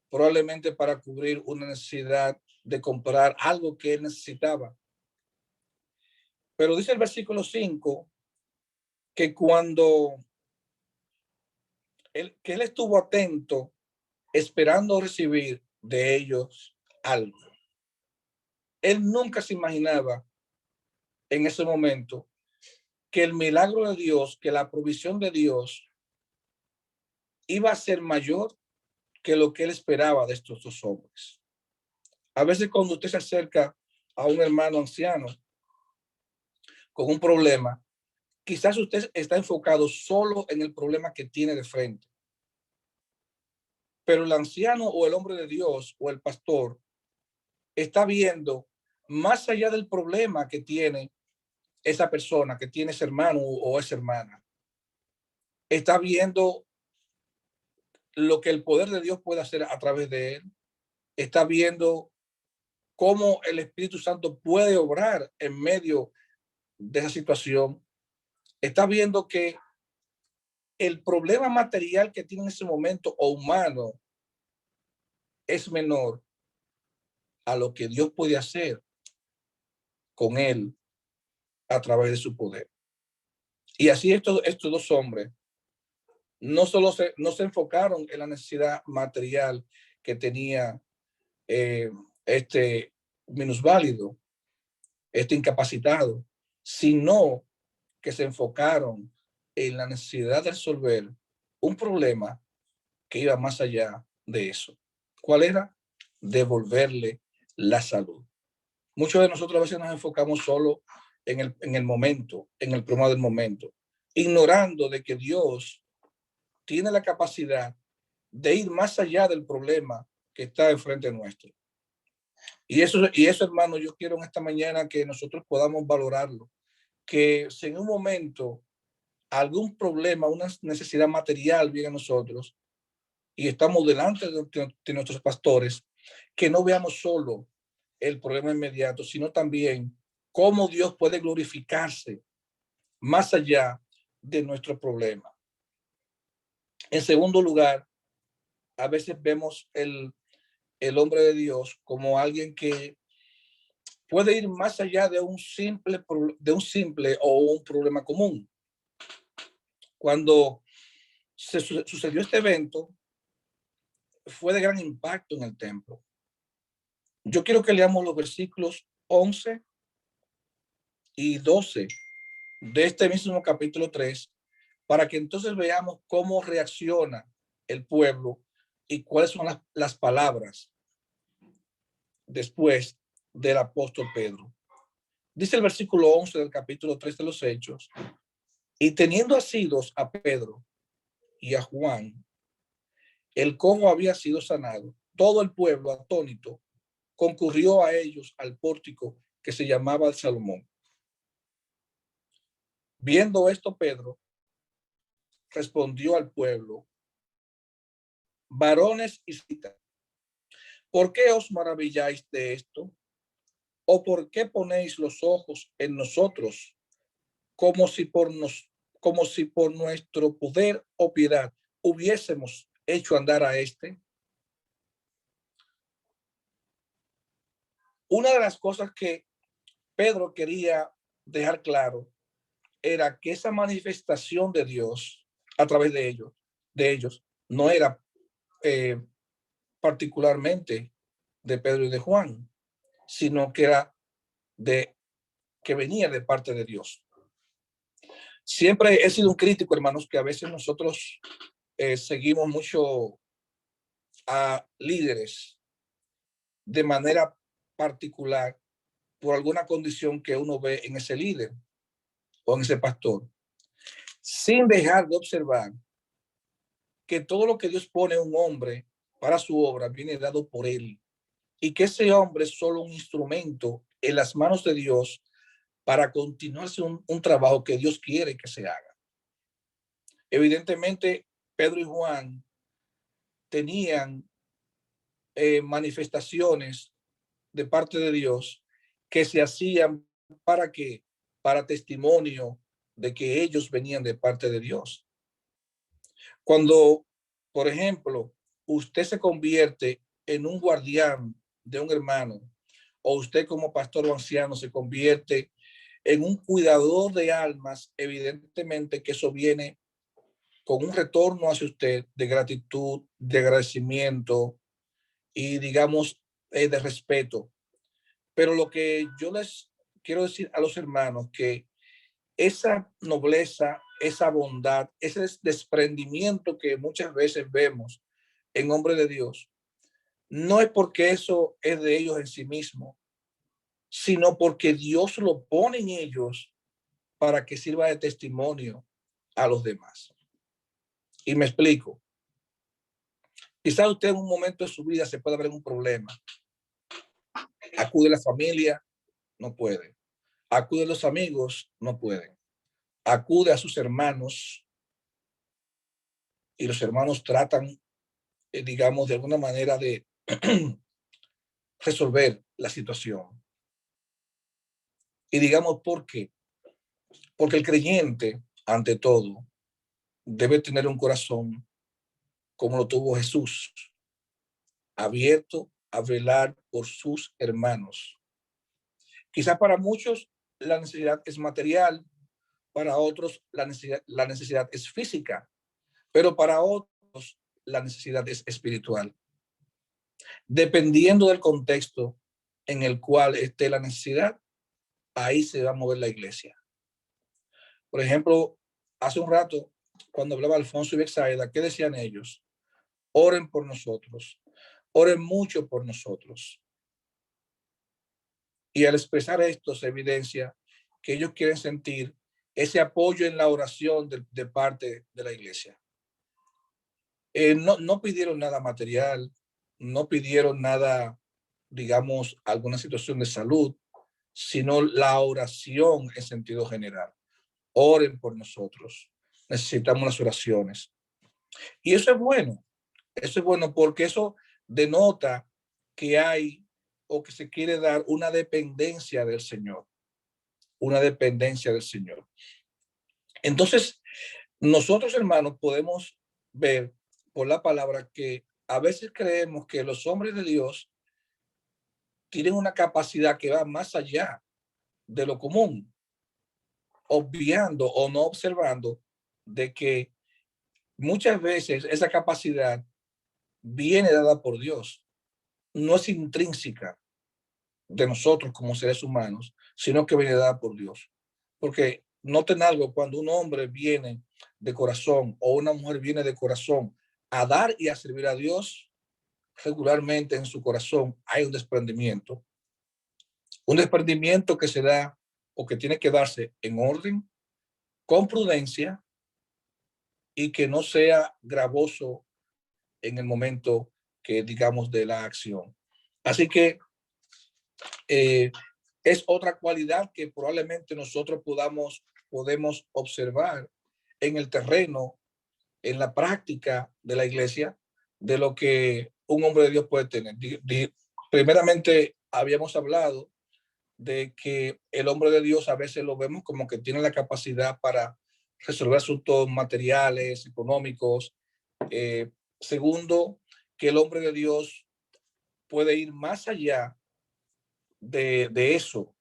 probablemente para cubrir una necesidad de comprar algo que él necesitaba. Pero dice el versículo 5 que cuando él estuvo atento, esperando recibir de ellos algo. Él nunca se imaginaba en ese momento que el milagro de Dios, que la provisión de Dios iba a ser mayor que lo que él esperaba de estos dos hombres. A veces cuando usted se acerca a un hermano anciano con un problema, quizás usted está enfocado solo en el problema que tiene de frente. Pero el anciano o el hombre de Dios o el pastor está viendo más allá del problema que tiene esa persona, que tiene ese hermano o esa hermana. Está viendo lo que el poder de Dios puede hacer a través de él. Está viendo cómo el Espíritu Santo puede obrar en medio de esa situación. Está viendo que el problema material que tiene en ese momento o humano es menor a lo que Dios puede hacer con él a través de su poder. Y así estos dos hombres no se enfocaron en la necesidad material que tenía este minusválido, este incapacitado, sino que se enfocaron en la necesidad de resolver un problema que iba más allá de eso. ¿Cuál era? Devolverle la salud. Muchos de nosotros a veces nos enfocamos solo en el momento, en el problema del momento, ignorando de que Dios tiene la capacidad de ir más allá del problema que está enfrente nuestro. Y eso, hermano, yo quiero en esta mañana que nosotros podamos valorarlo, que si en un momento algún problema, una necesidad material viene a nosotros y estamos delante de nuestros pastores, que no veamos solo el problema inmediato, sino también cómo Dios puede glorificarse más allá de nuestro problema. En segundo lugar, a veces vemos el hombre de Dios como alguien que puede ir más allá de un simple o un problema común. Cuando sucedió este evento, fue de gran impacto en el templo. Yo quiero que leamos los versículos 11 y 12 de este mismo capítulo 3, para que entonces veamos cómo reacciona el pueblo y cuáles son las palabras después del apóstol Pedro. Dice el versículo 11 del capítulo 3 de los Hechos: y teniendo asidos a Pedro y a Juan, el cojo había sido sanado. Todo el pueblo, atónito, concurrió a ellos al pórtico que se llamaba el Salomón. Viendo esto, Pedro respondió al pueblo: varones israelitas, ¿por qué os maravilláis de esto? ¿O por qué ponéis los ojos en nosotros como si por nuestro poder o piedad hubiésemos hecho andar a este? Una de las cosas que Pedro quería dejar claro era que esa manifestación de Dios a través de ellos no era particularmente de Pedro y de Juan, sino que era que venía de parte de Dios. Siempre he sido un crítico, hermanos, que a veces nosotros seguimos mucho a líderes de manera particular por alguna condición que uno ve en ese líder o en ese pastor, sin dejar de observar que todo lo que Dios pone en un hombre para su obra viene dado por él, y que ese hombre es solo un instrumento en las manos de Dios para continuarse un trabajo que Dios quiere que se haga. Evidentemente, Pedro y Juan tenían manifestaciones de parte de Dios que se hacían para testimonio de que ellos venían de parte de Dios. Cuando, por ejemplo, usted se convierte en un guardián de un hermano o usted como pastor o anciano se convierte en un cuidador de almas, evidentemente que eso viene con un retorno hacia usted de gratitud, de agradecimiento y digamos de respeto. Pero lo que yo les quiero decir a los hermanos, que esa nobleza, esa bondad, ese desprendimiento que muchas veces vemos en hombres de Dios, no es porque eso es de ellos en sí mismo, sino porque Dios lo pone en ellos para que sirva de testimonio a los demás. Y me explico. Quizás usted en un momento de su vida se pueda ver un problema. Acude a la familia, no puede. Acude a los amigos, no pueden. Acude a sus hermanos y los hermanos tratan, digamos, de alguna manera de resolver la situación. Y digamos, ¿por qué? Porque el creyente, ante todo, debe tener un corazón como lo tuvo Jesús, abierto a velar por sus hermanos. Quizás para muchos la necesidad es material, para otros la necesidad es física, pero para otros la necesidad es espiritual. Dependiendo del contexto en el cual esté la necesidad, ahí se va a mover la iglesia. Por ejemplo, hace un rato, cuando hablaba Alfonso y Betsaida, ¿qué decían ellos? Oren por nosotros, oren mucho por nosotros. Y al expresar esto se evidencia que ellos quieren sentir ese apoyo en la oración de parte de la iglesia. No pidieron nada material, no pidieron nada, digamos, alguna situación de salud, sino la oración en sentido general. Oren por nosotros. Necesitamos las oraciones. Y eso es bueno. Eso es bueno porque eso denota que hay o que se quiere dar una dependencia del Señor. Una dependencia del Señor. Entonces, nosotros, hermanos, podemos ver por la palabra que a veces creemos que los hombres de Dios tienen una capacidad que va más allá de lo común, obviando o no observando de que muchas veces esa capacidad viene dada por Dios. No es intrínseca de nosotros como seres humanos, sino que viene dada por Dios. Porque noten algo, cuando un hombre viene de corazón o una mujer viene de corazón a dar y a servir a Dios, regularmente en su corazón hay un desprendimiento que se da o que tiene que darse en orden, con prudencia y que no sea gravoso en el momento que digamos de la acción. Así que es otra cualidad que probablemente nosotros podemos observar en el terreno, en la práctica de la iglesia, de lo que un hombre de Dios puede tener. Primeramente, habíamos hablado de que el hombre de Dios a veces lo vemos como que tiene la capacidad para resolver asuntos materiales, económicos. Segundo, que el hombre de Dios puede ir más allá de eso,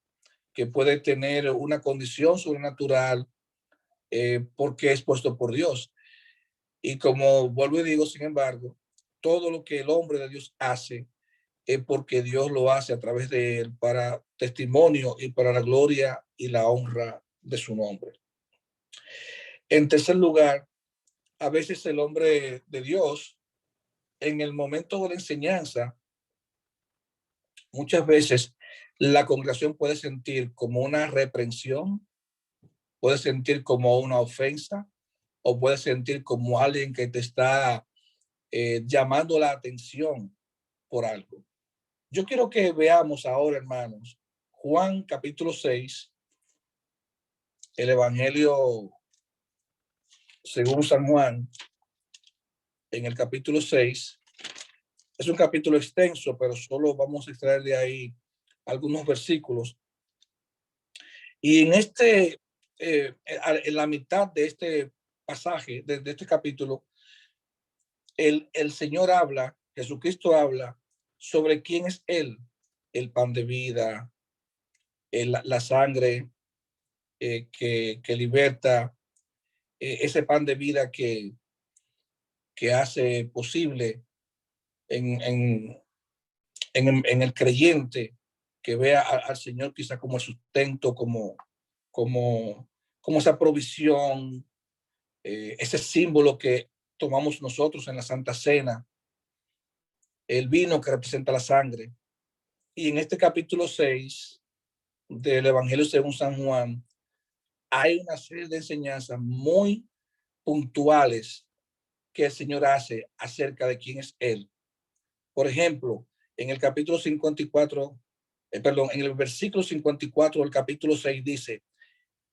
que puede tener una condición sobrenatural porque es puesto por Dios. Y como vuelvo y digo, sin embargo, todo lo que el hombre de Dios hace es porque Dios lo hace a través de él para testimonio y para la gloria y la honra de su nombre. En tercer lugar, a veces el hombre de Dios, en el momento de la enseñanza, muchas veces la congregación puede sentir como una reprensión, puede sentir como una ofensa, o puede sentir como alguien que te está llamando la atención por algo. Yo quiero que veamos ahora, hermanos, Juan capítulo 6, el Evangelio según San Juan, en el capítulo 6. Es un capítulo extenso, pero solo vamos a extraer de ahí algunos versículos. Y en en la mitad de este pasaje, de este capítulo, el Señor habla, Jesucristo habla sobre quién es Él el pan de vida, la sangre que liberta, ese pan de vida que hace posible en el creyente que vea al Señor quizá como el sustento, como esa provisión, ese símbolo que tomamos nosotros en la Santa Cena, el vino que representa la sangre. Y en este capítulo 6 del Evangelio según San Juan, hay una serie de enseñanzas muy puntuales que el Señor hace acerca de quién es Él. Por ejemplo, en el capítulo 54, en el versículo 54 del capítulo 6 dice,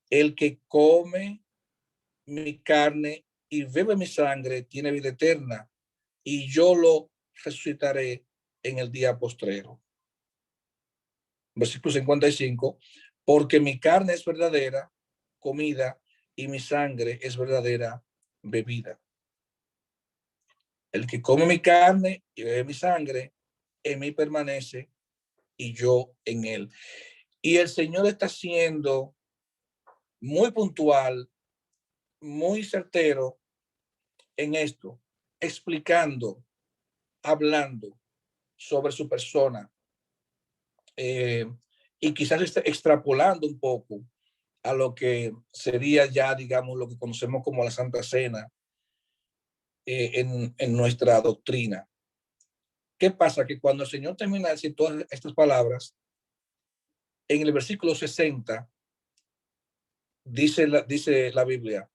el que come mi carne y bebe mi sangre tiene vida eterna, y yo lo resucitaré en el día postrero. Versículo 55, porque mi carne es verdadera comida y mi sangre es verdadera bebida. El que come mi carne y bebe mi sangre, en mí permanece y yo en él. Y el Señor está siendo muy puntual, muy certero en esto, explicando, hablando sobre su persona, y quizás extrapolando un poco a lo que sería ya, digamos, lo que conocemos como la Santa Cena en nuestra doctrina. ¿Qué pasa? Que cuando el Señor termina de decir todas estas palabras, en el versículo 60, dice la Biblia,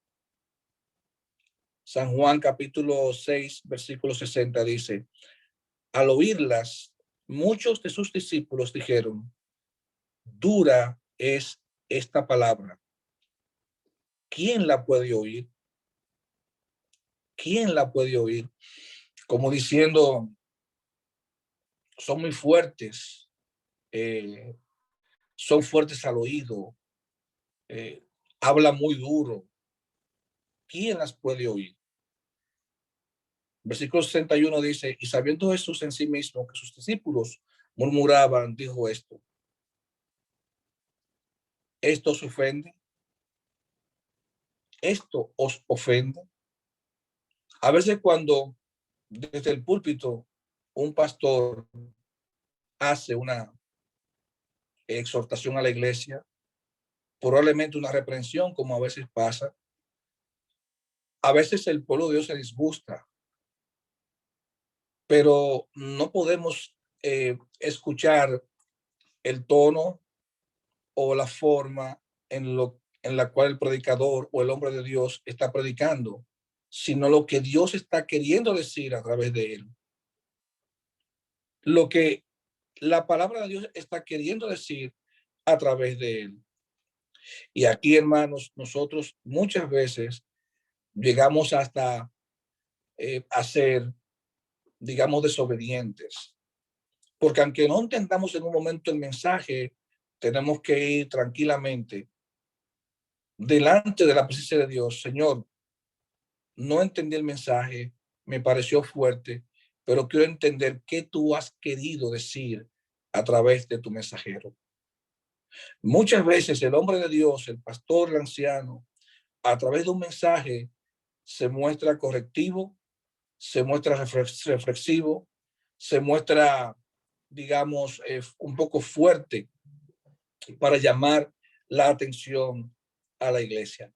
San Juan capítulo 6, versículo 60 dice, al oírlas, muchos de sus discípulos dijeron, dura es esta palabra. ¿Quién la puede oír? ¿Quién la puede oír? Como diciendo, son muy fuertes, son fuertes al oído, habla muy duro. ¿Quién las puede oír? Versículo 61 dice, y sabiendo Jesús en sí mismo que sus discípulos murmuraban, dijo esto. ¿Esto os ofende? ¿Esto os ofende? A veces cuando desde el púlpito un pastor hace una exhortación a la iglesia, probablemente una reprensión, como a veces pasa, a veces el pueblo de Dios se disgusta, pero no podemos escuchar el tono o la forma en la cual el predicador o el hombre de Dios está predicando, sino lo que Dios está queriendo decir a través de él. Lo que la palabra de Dios está queriendo decir a través de él. Y aquí, hermanos, nosotros muchas veces llegamos hasta a ser, digamos, desobedientes. Porque aunque no entendamos en un momento el mensaje, tenemos que ir tranquilamente delante de la presencia de Dios. Señor, no entendí el mensaje, me pareció fuerte, pero quiero entender qué tú has querido decir a través de tu mensajero. Muchas veces el hombre de Dios, el pastor, el anciano, a través de un mensaje se muestra correctivo, se muestra reflexivo, se muestra, digamos, un poco fuerte para llamar la atención a la iglesia.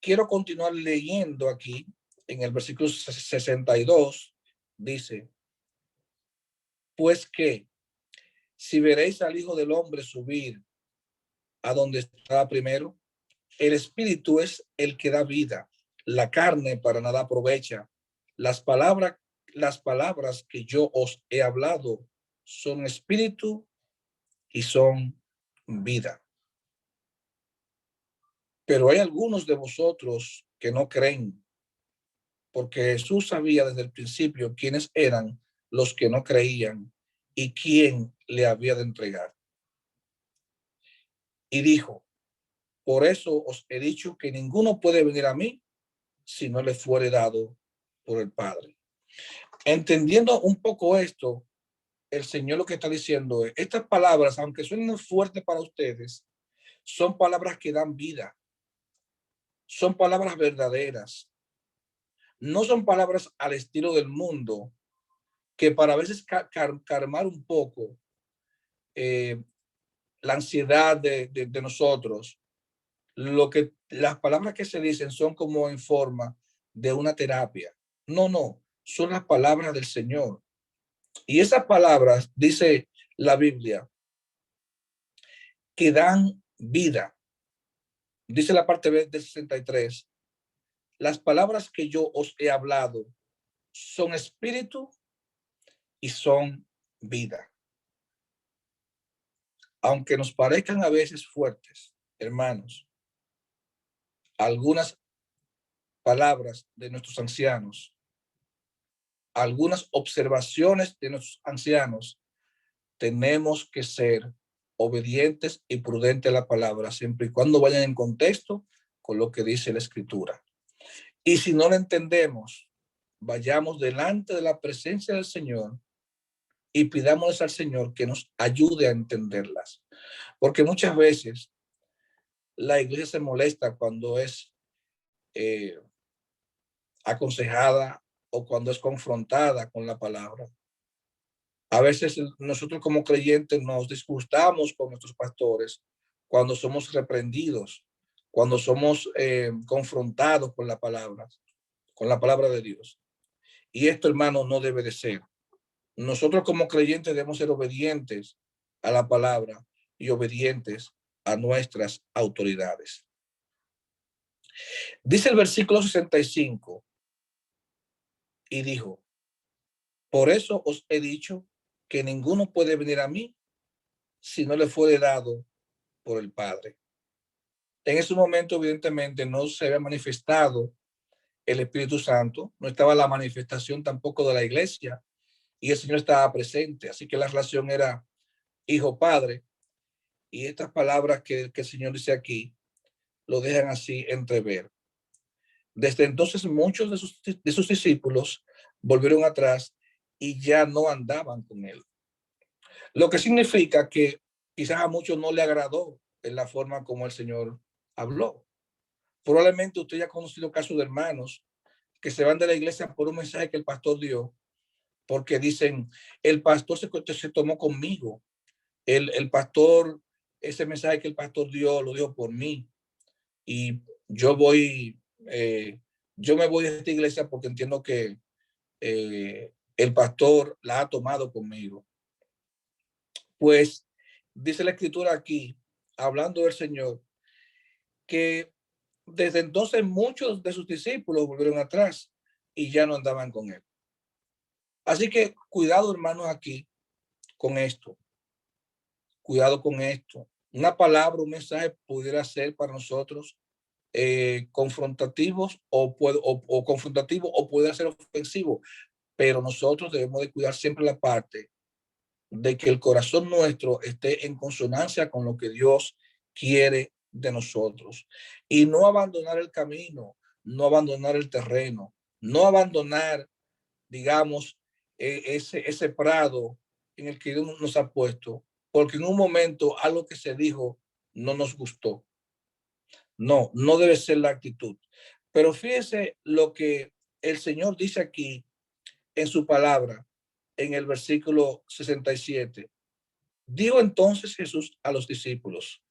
Quiero continuar leyendo aquí en el versículo 62, dice, pues que si veréis al Hijo del Hombre subir a donde estaba primero, el Espíritu es el que da vida, la carne para nada aprovecha. Las palabras que yo os he hablado son espíritu y son vida. Pero hay algunos de vosotros que no creen, porque Jesús sabía desde el principio quiénes eran los que no creían y quién le había de entregar. Y dijo, por eso os he dicho que ninguno puede venir a mí si no le fuere dado por el Padre. Entendiendo un poco esto, el Señor lo que está diciendo es, estas palabras, aunque suenen fuertes para ustedes, son palabras que dan vida. Son palabras verdaderas. No son palabras al estilo del mundo, que para a veces calmar un poco la ansiedad de nosotros. Las palabras que se dicen son como en forma de una terapia. No, son las palabras del Señor. Y esas palabras, dice la Biblia, que dan vida. Dice la parte B de 63, las palabras que yo os he hablado son espíritu y son vida. Aunque nos parezcan a veces fuertes, hermanos, algunas palabras de nuestros ancianos, algunas observaciones de nuestros ancianos, tenemos que ser obedientes y prudentes a la palabra, siempre y cuando vayan en contexto con lo que dice la Escritura. Y si no lo entendemos, vayamos delante de la presencia del Señor y pidámosles al Señor que nos ayude a entenderlas. Porque muchas veces la iglesia se molesta cuando es aconsejada o cuando es confrontada con la palabra. A veces nosotros como creyentes nos disgustamos con nuestros pastores cuando somos reprendidos, cuando somos confrontados con la palabra de Dios. Y esto, hermano, no debe de ser. Nosotros como creyentes debemos ser obedientes a la palabra y obedientes a nuestras autoridades. Dice el versículo 65 y dijo, por eso os he dicho que ninguno puede venir a mí si no le fuere dado por el Padre. En ese momento, evidentemente, no se había manifestado el Espíritu Santo, no estaba la manifestación tampoco de la iglesia y el Señor estaba presente. Así que la relación era hijo-padre. Y estas palabras que el Señor dice aquí lo dejan así entrever. Desde entonces, muchos de sus discípulos volvieron atrás y ya no andaban con él. Lo que significa que quizás a muchos no le agradó en la forma como el Señor habló. Probablemente usted ya ha conocido casos de hermanos que se van de la iglesia por un mensaje que el pastor dio, porque dicen, el pastor se tomó conmigo. El pastor, ese mensaje que el pastor dio, lo dio por mí. Y yo me voy de esta iglesia porque entiendo que el pastor la ha tomado conmigo. Pues dice la escritura aquí, hablando del Señor, que desde entonces muchos de sus discípulos volvieron atrás y ya no andaban con él. Así que cuidado, hermanos, aquí con esto. Cuidado con esto. Una palabra, un mensaje pudiera ser para nosotros confrontativos o confrontativo o puede ser ofensivo, pero nosotros debemos de cuidar siempre la parte de que el corazón nuestro esté en consonancia con lo que Dios quiere de nosotros y no abandonar el camino, no abandonar el terreno, no abandonar, digamos, ese prado en el que Dios nos ha puesto, porque en un momento algo que se dijo no nos gustó. No debe ser la actitud. Pero fíjese lo que el Señor dice aquí en su palabra, en el versículo 67. Dijo entonces Jesús a los discípulos,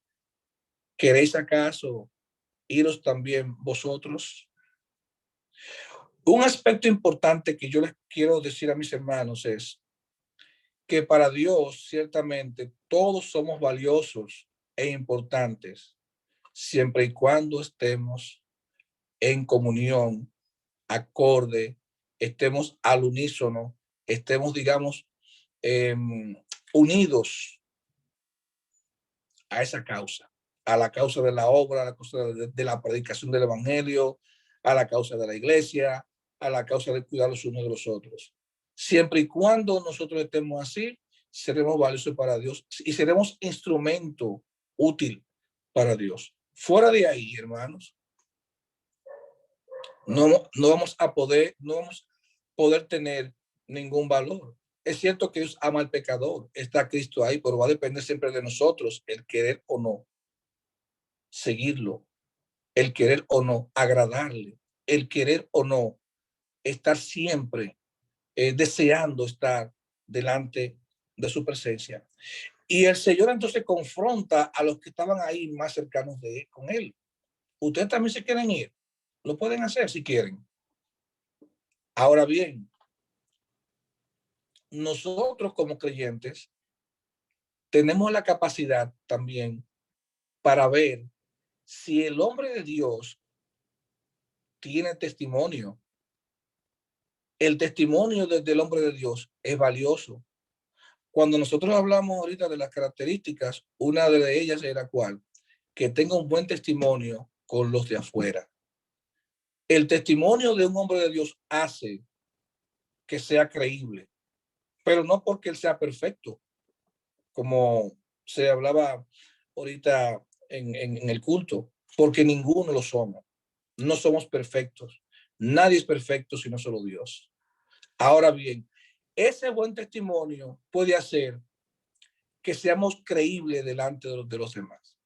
¿queréis acaso iros también vosotros? Un aspecto importante que yo les quiero decir a mis hermanos es que para Dios ciertamente todos somos valiosos e importantes, siempre y cuando estemos en comunión, acorde, estemos al unísono, estemos, digamos, unidos a esa causa, a la causa de la obra, a la causa de la predicación del evangelio, a la causa de la iglesia, a la causa de cuidar los unos de los otros. Siempre y cuando nosotros estemos así, seremos valiosos para Dios y seremos instrumento útil para Dios. Fuera de ahí, hermanos, no vamos a poder tener ningún valor. Es cierto que Dios ama al pecador, está Cristo ahí, pero va a depender siempre de nosotros el querer o no seguirlo, el querer o no agradarle, el querer o no estar siempre deseando estar delante de su presencia. Y el Señor entonces confronta a los que estaban ahí más cercanos de él, con él. Ustedes también se quieren ir, lo pueden hacer si quieren. Ahora bien, nosotros como creyentes tenemos la capacidad también para ver si el hombre de Dios tiene testimonio. El testimonio del hombre de Dios es valioso. Cuando nosotros hablamos ahorita de las características, una de ellas era ¿cuál? Que tenga un buen testimonio con los de afuera. El testimonio de un hombre de Dios hace que sea creíble, pero no porque él sea perfecto, como se hablaba ahorita en el culto, porque ninguno lo somos. No somos perfectos. Nadie es perfecto sino solo Dios. Ahora bien, ese buen testimonio puede hacer que seamos creíbles delante de los demás.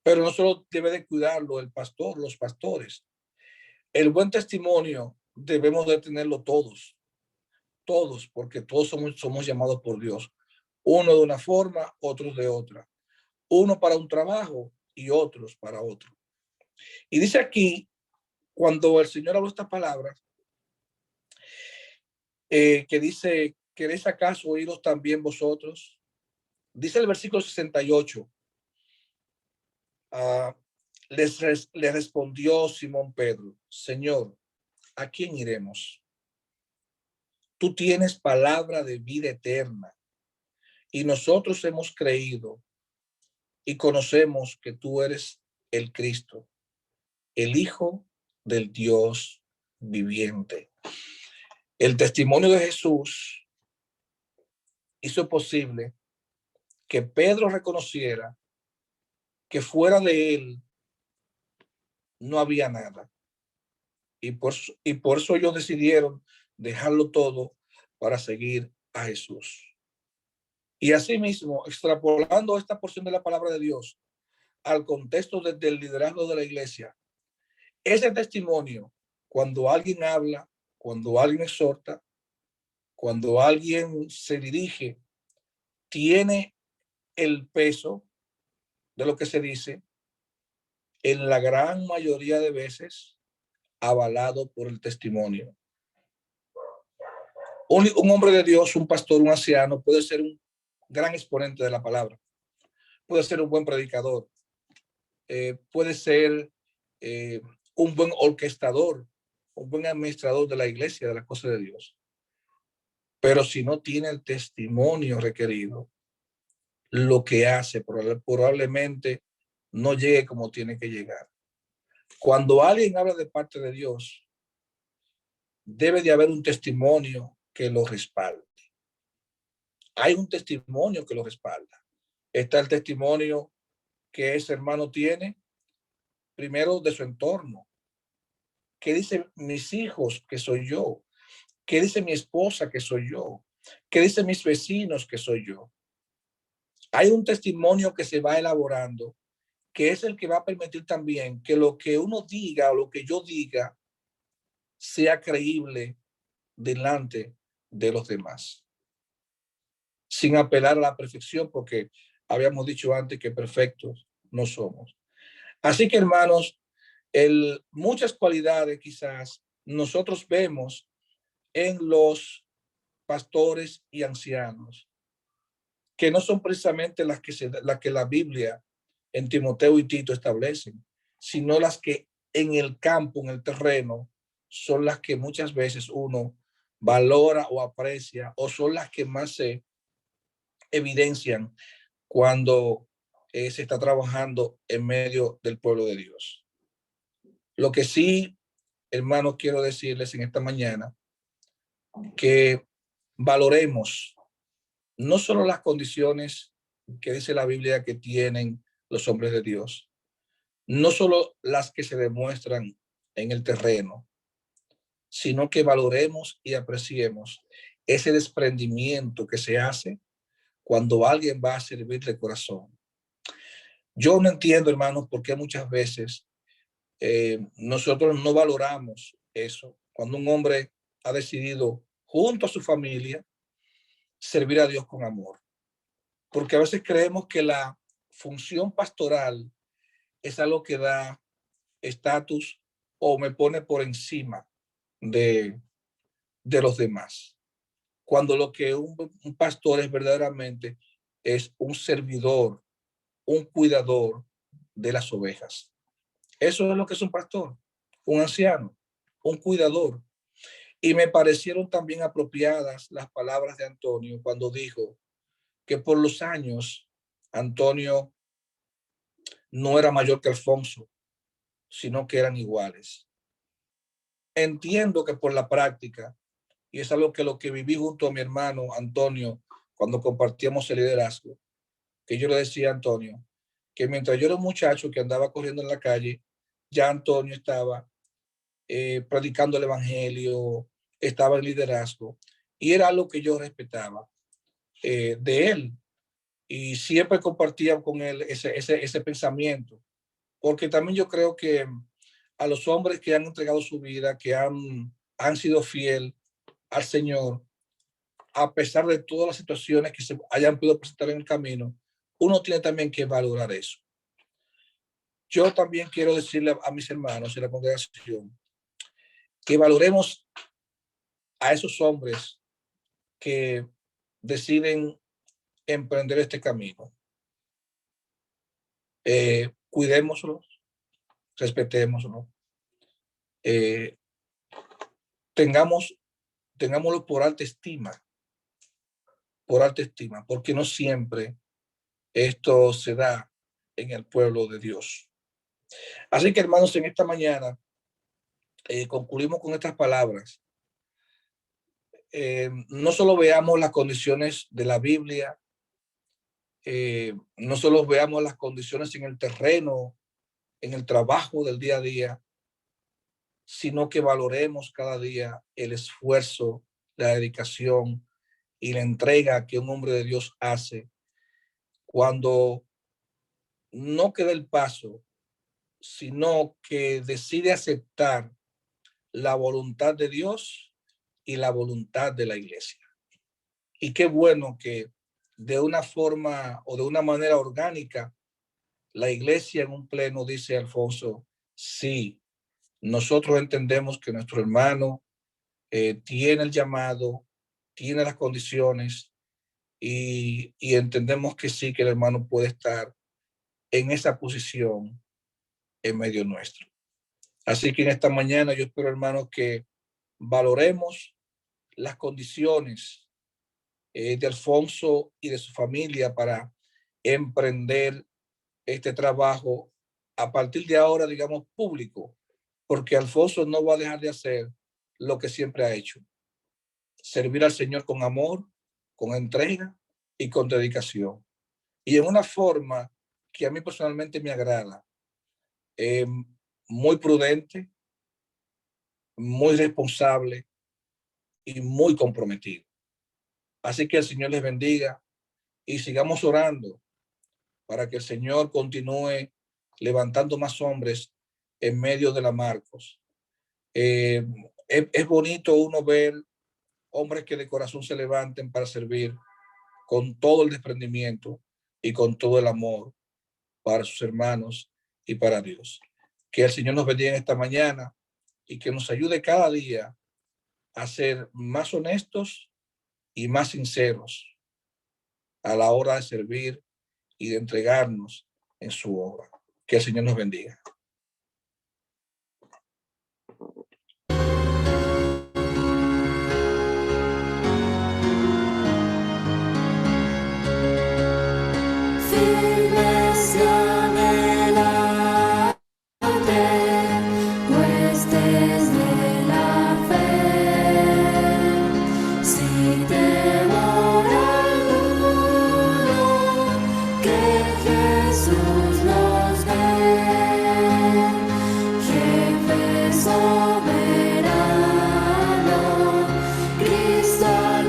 Pero no solo debe de cuidarlo el pastor, los pastores. El buen testimonio debemos de tenerlo todos, porque todos somos llamados por Dios. Uno de una forma, otros de otra. Uno para un trabajo y otros para otro. Y dice aquí, cuando el Señor habló estas palabras, que dice, ¿queréis acaso oíros también vosotros? Dice el versículo 68. Le respondió Simón Pedro, Señor, ¿a quién iremos? Tú tienes palabra de vida eterna y nosotros hemos creído y conocemos que tú eres el Cristo, el Hijo del Dios viviente. El testimonio de Jesús hizo posible que Pedro reconociera que fuera de él no había nada. Y por eso ellos decidieron dejarlo todo para seguir a Jesús. Y asimismo, extrapolando esta porción de la palabra de Dios al contexto del liderazgo de la iglesia, ese testimonio, cuando alguien habla, cuando alguien exhorta, cuando alguien se dirige, tiene el peso de lo que se dice, en la gran mayoría de veces avalado por el testimonio. Un hombre de Dios, un pastor, un anciano, puede ser un gran exponente de la palabra, puede ser un buen predicador, puede ser un buen orquestador, un buen administrador de la iglesia, de las cosas de Dios. Pero si no tiene el testimonio requerido, lo que hace probablemente no llegue como tiene que llegar. Cuando alguien habla de parte de Dios, debe de haber un testimonio que lo respalde. Hay un testimonio que lo respalda. Está el testimonio que ese hermano tiene, primero de su entorno. ¿Qué dicen mis hijos que soy yo? ¿Qué dice mi esposa que soy yo? ¿Qué dicen mis vecinos que soy yo? Hay un testimonio que se va elaborando, que es el que va a permitir también que lo que uno diga o lo que yo diga sea creíble delante de los demás, sin apelar a la perfección, porque habíamos dicho antes que perfectos no somos. Así que, hermanos, muchas cualidades quizás nosotros vemos en los pastores y ancianos, que no son precisamente las que la Biblia en Timoteo y Tito establecen, sino las que en el campo, en el terreno, son las que muchas veces uno valora o aprecia, o son las que más se evidencian cuando se está trabajando en medio del pueblo de Dios. Lo que sí, hermanos, quiero decirles en esta mañana, que valoremos no solo las condiciones que dice la Biblia que tienen los hombres de Dios, no solo las que se demuestran en el terreno, sino que valoremos y apreciemos ese desprendimiento que se hace cuando alguien va a servir de corazón. Yo no entiendo, hermanos, por qué muchas veces nosotros no valoramos eso. Cuando un hombre ha decidido, junto a su familia, servir a Dios con amor. Porque a veces creemos que la función pastoral es algo que da estatus o me pone por encima de los demás. Cuando lo que un pastor es verdaderamente es un servidor, un cuidador de las ovejas. Eso es lo que es un pastor, un anciano, un cuidador. Y me parecieron también apropiadas las palabras de Antonio cuando dijo que por los años Antonio no era mayor que Alfonso, sino que eran iguales. Entiendo que por la práctica, y es algo que lo que viví junto a mi hermano Antonio cuando compartíamos el liderazgo, que yo le decía a Antonio que mientras yo era un muchacho que andaba corriendo en la calle, ya Antonio estaba predicando el evangelio, estaba en liderazgo, y era algo que yo respetaba de él, y siempre compartía con él ese pensamiento, porque también yo creo que a los hombres que han entregado su vida, que han sido fiel al Señor, a pesar de todas las situaciones que se hayan podido presentar en el camino, uno tiene también que valorar eso. Yo también quiero decirle a mis hermanos en la congregación que valoremos a esos hombres que deciden emprender este camino. Cuidémoslos, respetémoslos, tengámoslo por alta estima, porque no siempre esto se da en el pueblo de Dios. Así que, hermanos, en esta mañana concluimos con estas palabras. No solo veamos las condiciones de la Biblia, no solo veamos las condiciones en el terreno, en el trabajo del día a día, sino que valoremos cada día el esfuerzo, la dedicación y la entrega que un hombre de Dios hace cuando no queda el paso, sino que decide aceptar la voluntad de Dios y la voluntad de la iglesia. Y qué bueno que de una forma o de una manera orgánica, la iglesia en un pleno dice, Alfonso, sí, nosotros entendemos que nuestro hermano tiene el llamado, tiene las condiciones y entendemos que sí, que el hermano puede estar en esa posición en medio nuestro. Así que en esta mañana yo espero, hermanos, que valoremos las condiciones de Alfonso y de su familia para emprender este trabajo a partir de ahora, digamos, público, porque Alfonso no va a dejar de hacer lo que siempre ha hecho: servir al Señor con amor, con entrega y con dedicación, y en una forma que a mí personalmente me agrada, muy prudente, muy responsable y muy comprometido. Así que el Señor les bendiga y sigamos orando para que el Señor continúe levantando más hombres en medio de la Marcos. Es bonito uno ver hombres que de corazón se levanten para servir con todo el desprendimiento y con todo el amor para sus hermanos y para Dios. Que el Señor nos bendiga en esta mañana y que nos ayude cada día a ser más honestos y más sinceros a la hora de servir y de entregarnos en su obra. Que el Señor nos bendiga. Soberano, Cristo al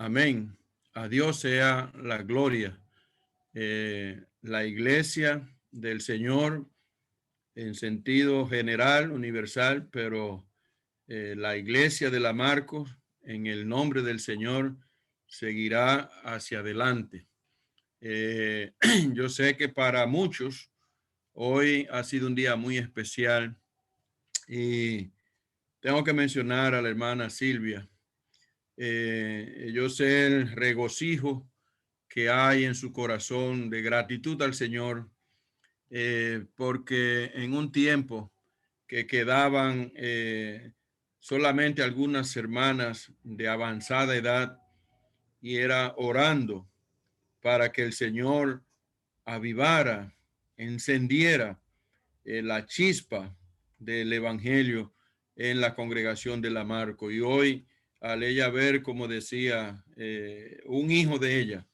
Amén. A Dios sea la gloria. La iglesia del Señor en sentido general, universal, pero la iglesia de la Marcos, en el nombre del Señor, seguirá hacia adelante. Yo sé que para muchos hoy ha sido un día muy especial y tengo que mencionar a la hermana Silvia. Yo sé el regocijo que hay en su corazón de gratitud al Señor, porque en un tiempo que quedaban solamente algunas hermanas de avanzada edad y era orando para que el Señor avivara, encendiera la chispa del evangelio en la congregación de la Marco. Y hoy, al ella ver, como decía, un hijo de ella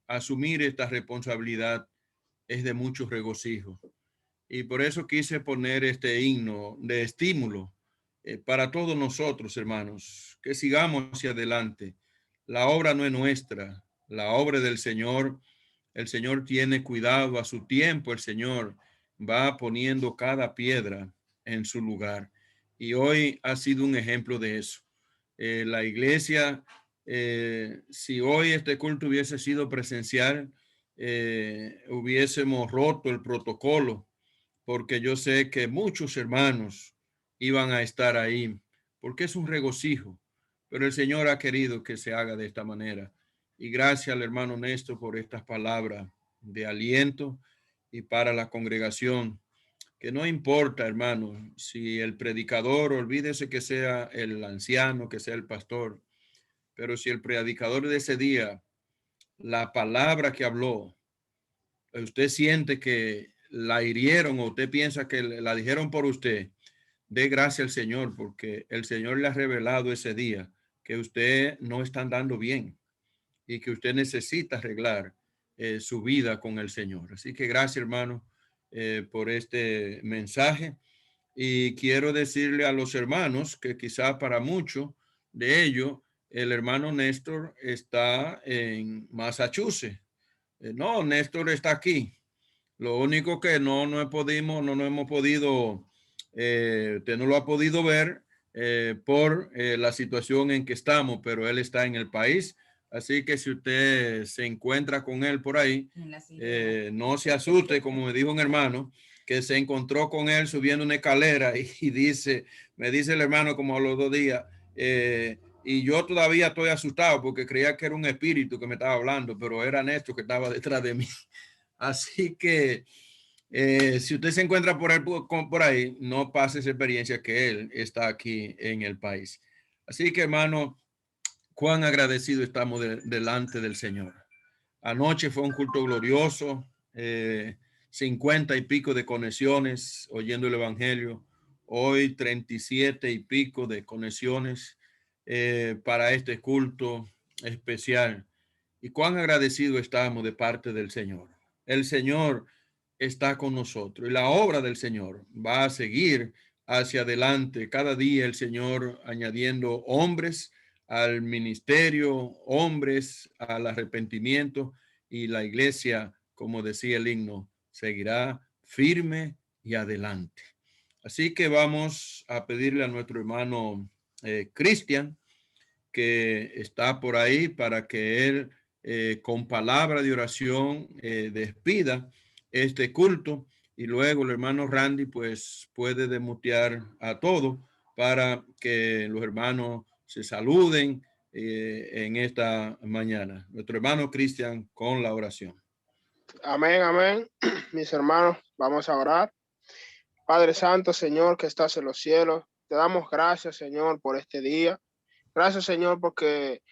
asumir esta responsabilidad, es de mucho regocijo. Y por eso quise poner este himno de estímulo para todos nosotros, hermanos, que sigamos hacia adelante. La obra no es nuestra, la obra del Señor. El Señor tiene cuidado a su tiempo. El Señor va poniendo cada piedra en su lugar. Y hoy ha sido un ejemplo de eso. La iglesia, si hoy este culto hubiese sido presencial, hubiésemos roto el protocolo, porque yo sé que muchos hermanos iban a estar ahí, porque es un regocijo, pero el Señor ha querido que se haga de esta manera. Y gracias al hermano Néstor por estas palabras de aliento y para la congregación, que no importa, hermano, si el predicador, olvídese que sea el anciano, que sea el pastor, pero si el predicador de ese día, la palabra que habló, usted siente que la hirieron o usted piensa que la dijeron por usted, dé gracias al Señor, porque el Señor le ha revelado ese día que usted no está andando bien y que usted necesita arreglar su vida con el Señor. Así que gracias, hermano, por este mensaje. Y quiero decirle a los hermanos que quizá para muchos de ellos, el hermano Néstor está en Massachusetts. No, Néstor está aquí. Lo único que no hemos podido, usted no lo ha podido ver por la situación en que estamos, pero él está en el país. Así que si usted se encuentra con él por ahí, no se asuste, como me dijo un hermano, que se encontró con él subiendo una escalera y me dice el hermano como a los 2 días, y yo todavía estoy asustado porque creía que era un espíritu que me estaba hablando, pero era Néstor que estaba detrás de mí. Así que si usted se encuentra por ahí, no pase esa experiencia que él está aquí en el país. Así que, hermano, cuán agradecido estamos delante del Señor. Anoche fue un culto glorioso, 50 y pico de conexiones oyendo el evangelio. Hoy 37 y pico de conexiones para este culto especial. Y cuán agradecido estamos de parte del Señor. El Señor está con nosotros y la obra del Señor va a seguir hacia adelante. Cada día el Señor añadiendo hombres al ministerio, hombres al arrepentimiento, y la iglesia, como decía el himno, seguirá firme y adelante. Así que vamos a pedirle a nuestro hermano Cristian, que está por ahí, para que él con palabra de oración despida este culto, y luego el hermano Randy pues puede desmutear a todos para que los hermanos se saluden en esta mañana. Nuestro hermano Cristian con la oración. Amén, amén. Mis hermanos, vamos a orar. Padre Santo, Señor, que estás en los cielos, te damos gracias, Señor, por este día. Gracias, Señor, porque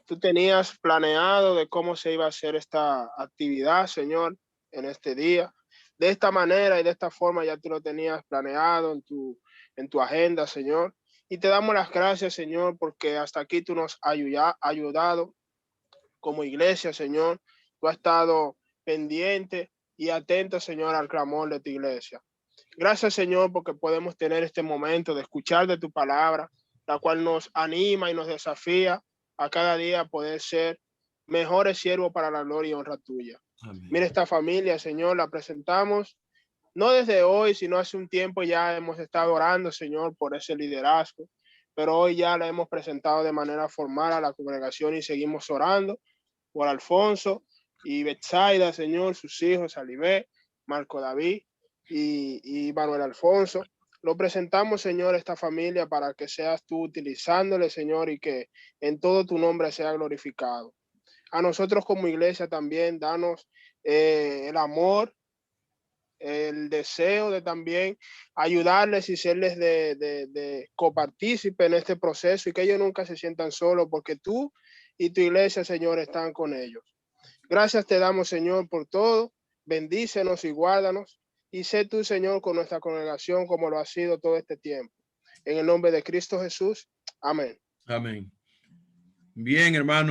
tú tenías planeado de cómo se iba a hacer esta actividad, Señor, en este día. De esta manera y de esta forma ya tú lo tenías planeado en tu agenda, Señor. Y te damos las gracias, Señor, porque hasta aquí tú nos has ayudado como iglesia, Señor. Tú has estado pendiente y atento, Señor, al clamor de tu iglesia. Gracias, Señor, porque podemos tener este momento de escuchar de tu palabra, la cual nos anima y nos desafía a cada día poder ser mejores siervos para la gloria y honra tuya. Amén. Mira esta familia, Señor, la presentamos, no desde hoy, sino hace un tiempo ya hemos estado orando, Señor, por ese liderazgo, pero hoy ya la hemos presentado de manera formal a la congregación y seguimos orando por Alfonso y Betsaida, Señor, sus hijos, Alibé, Marco David y Manuel Alfonso. Lo presentamos, Señor, esta familia para que seas tú utilizándole, Señor, y que en todo tu nombre sea glorificado. A nosotros como iglesia también, danos el amor, el deseo de también ayudarles y serles de copartícipe en este proceso y que ellos nunca se sientan solos porque tú y tu iglesia, Señor, están con ellos. Gracias te damos, Señor, por todo. Bendícenos y guárdanos y sé tú, Señor, con nuestra congregación como lo ha sido todo este tiempo. En el nombre de Cristo Jesús. Amén. Amén. Bien, hermano.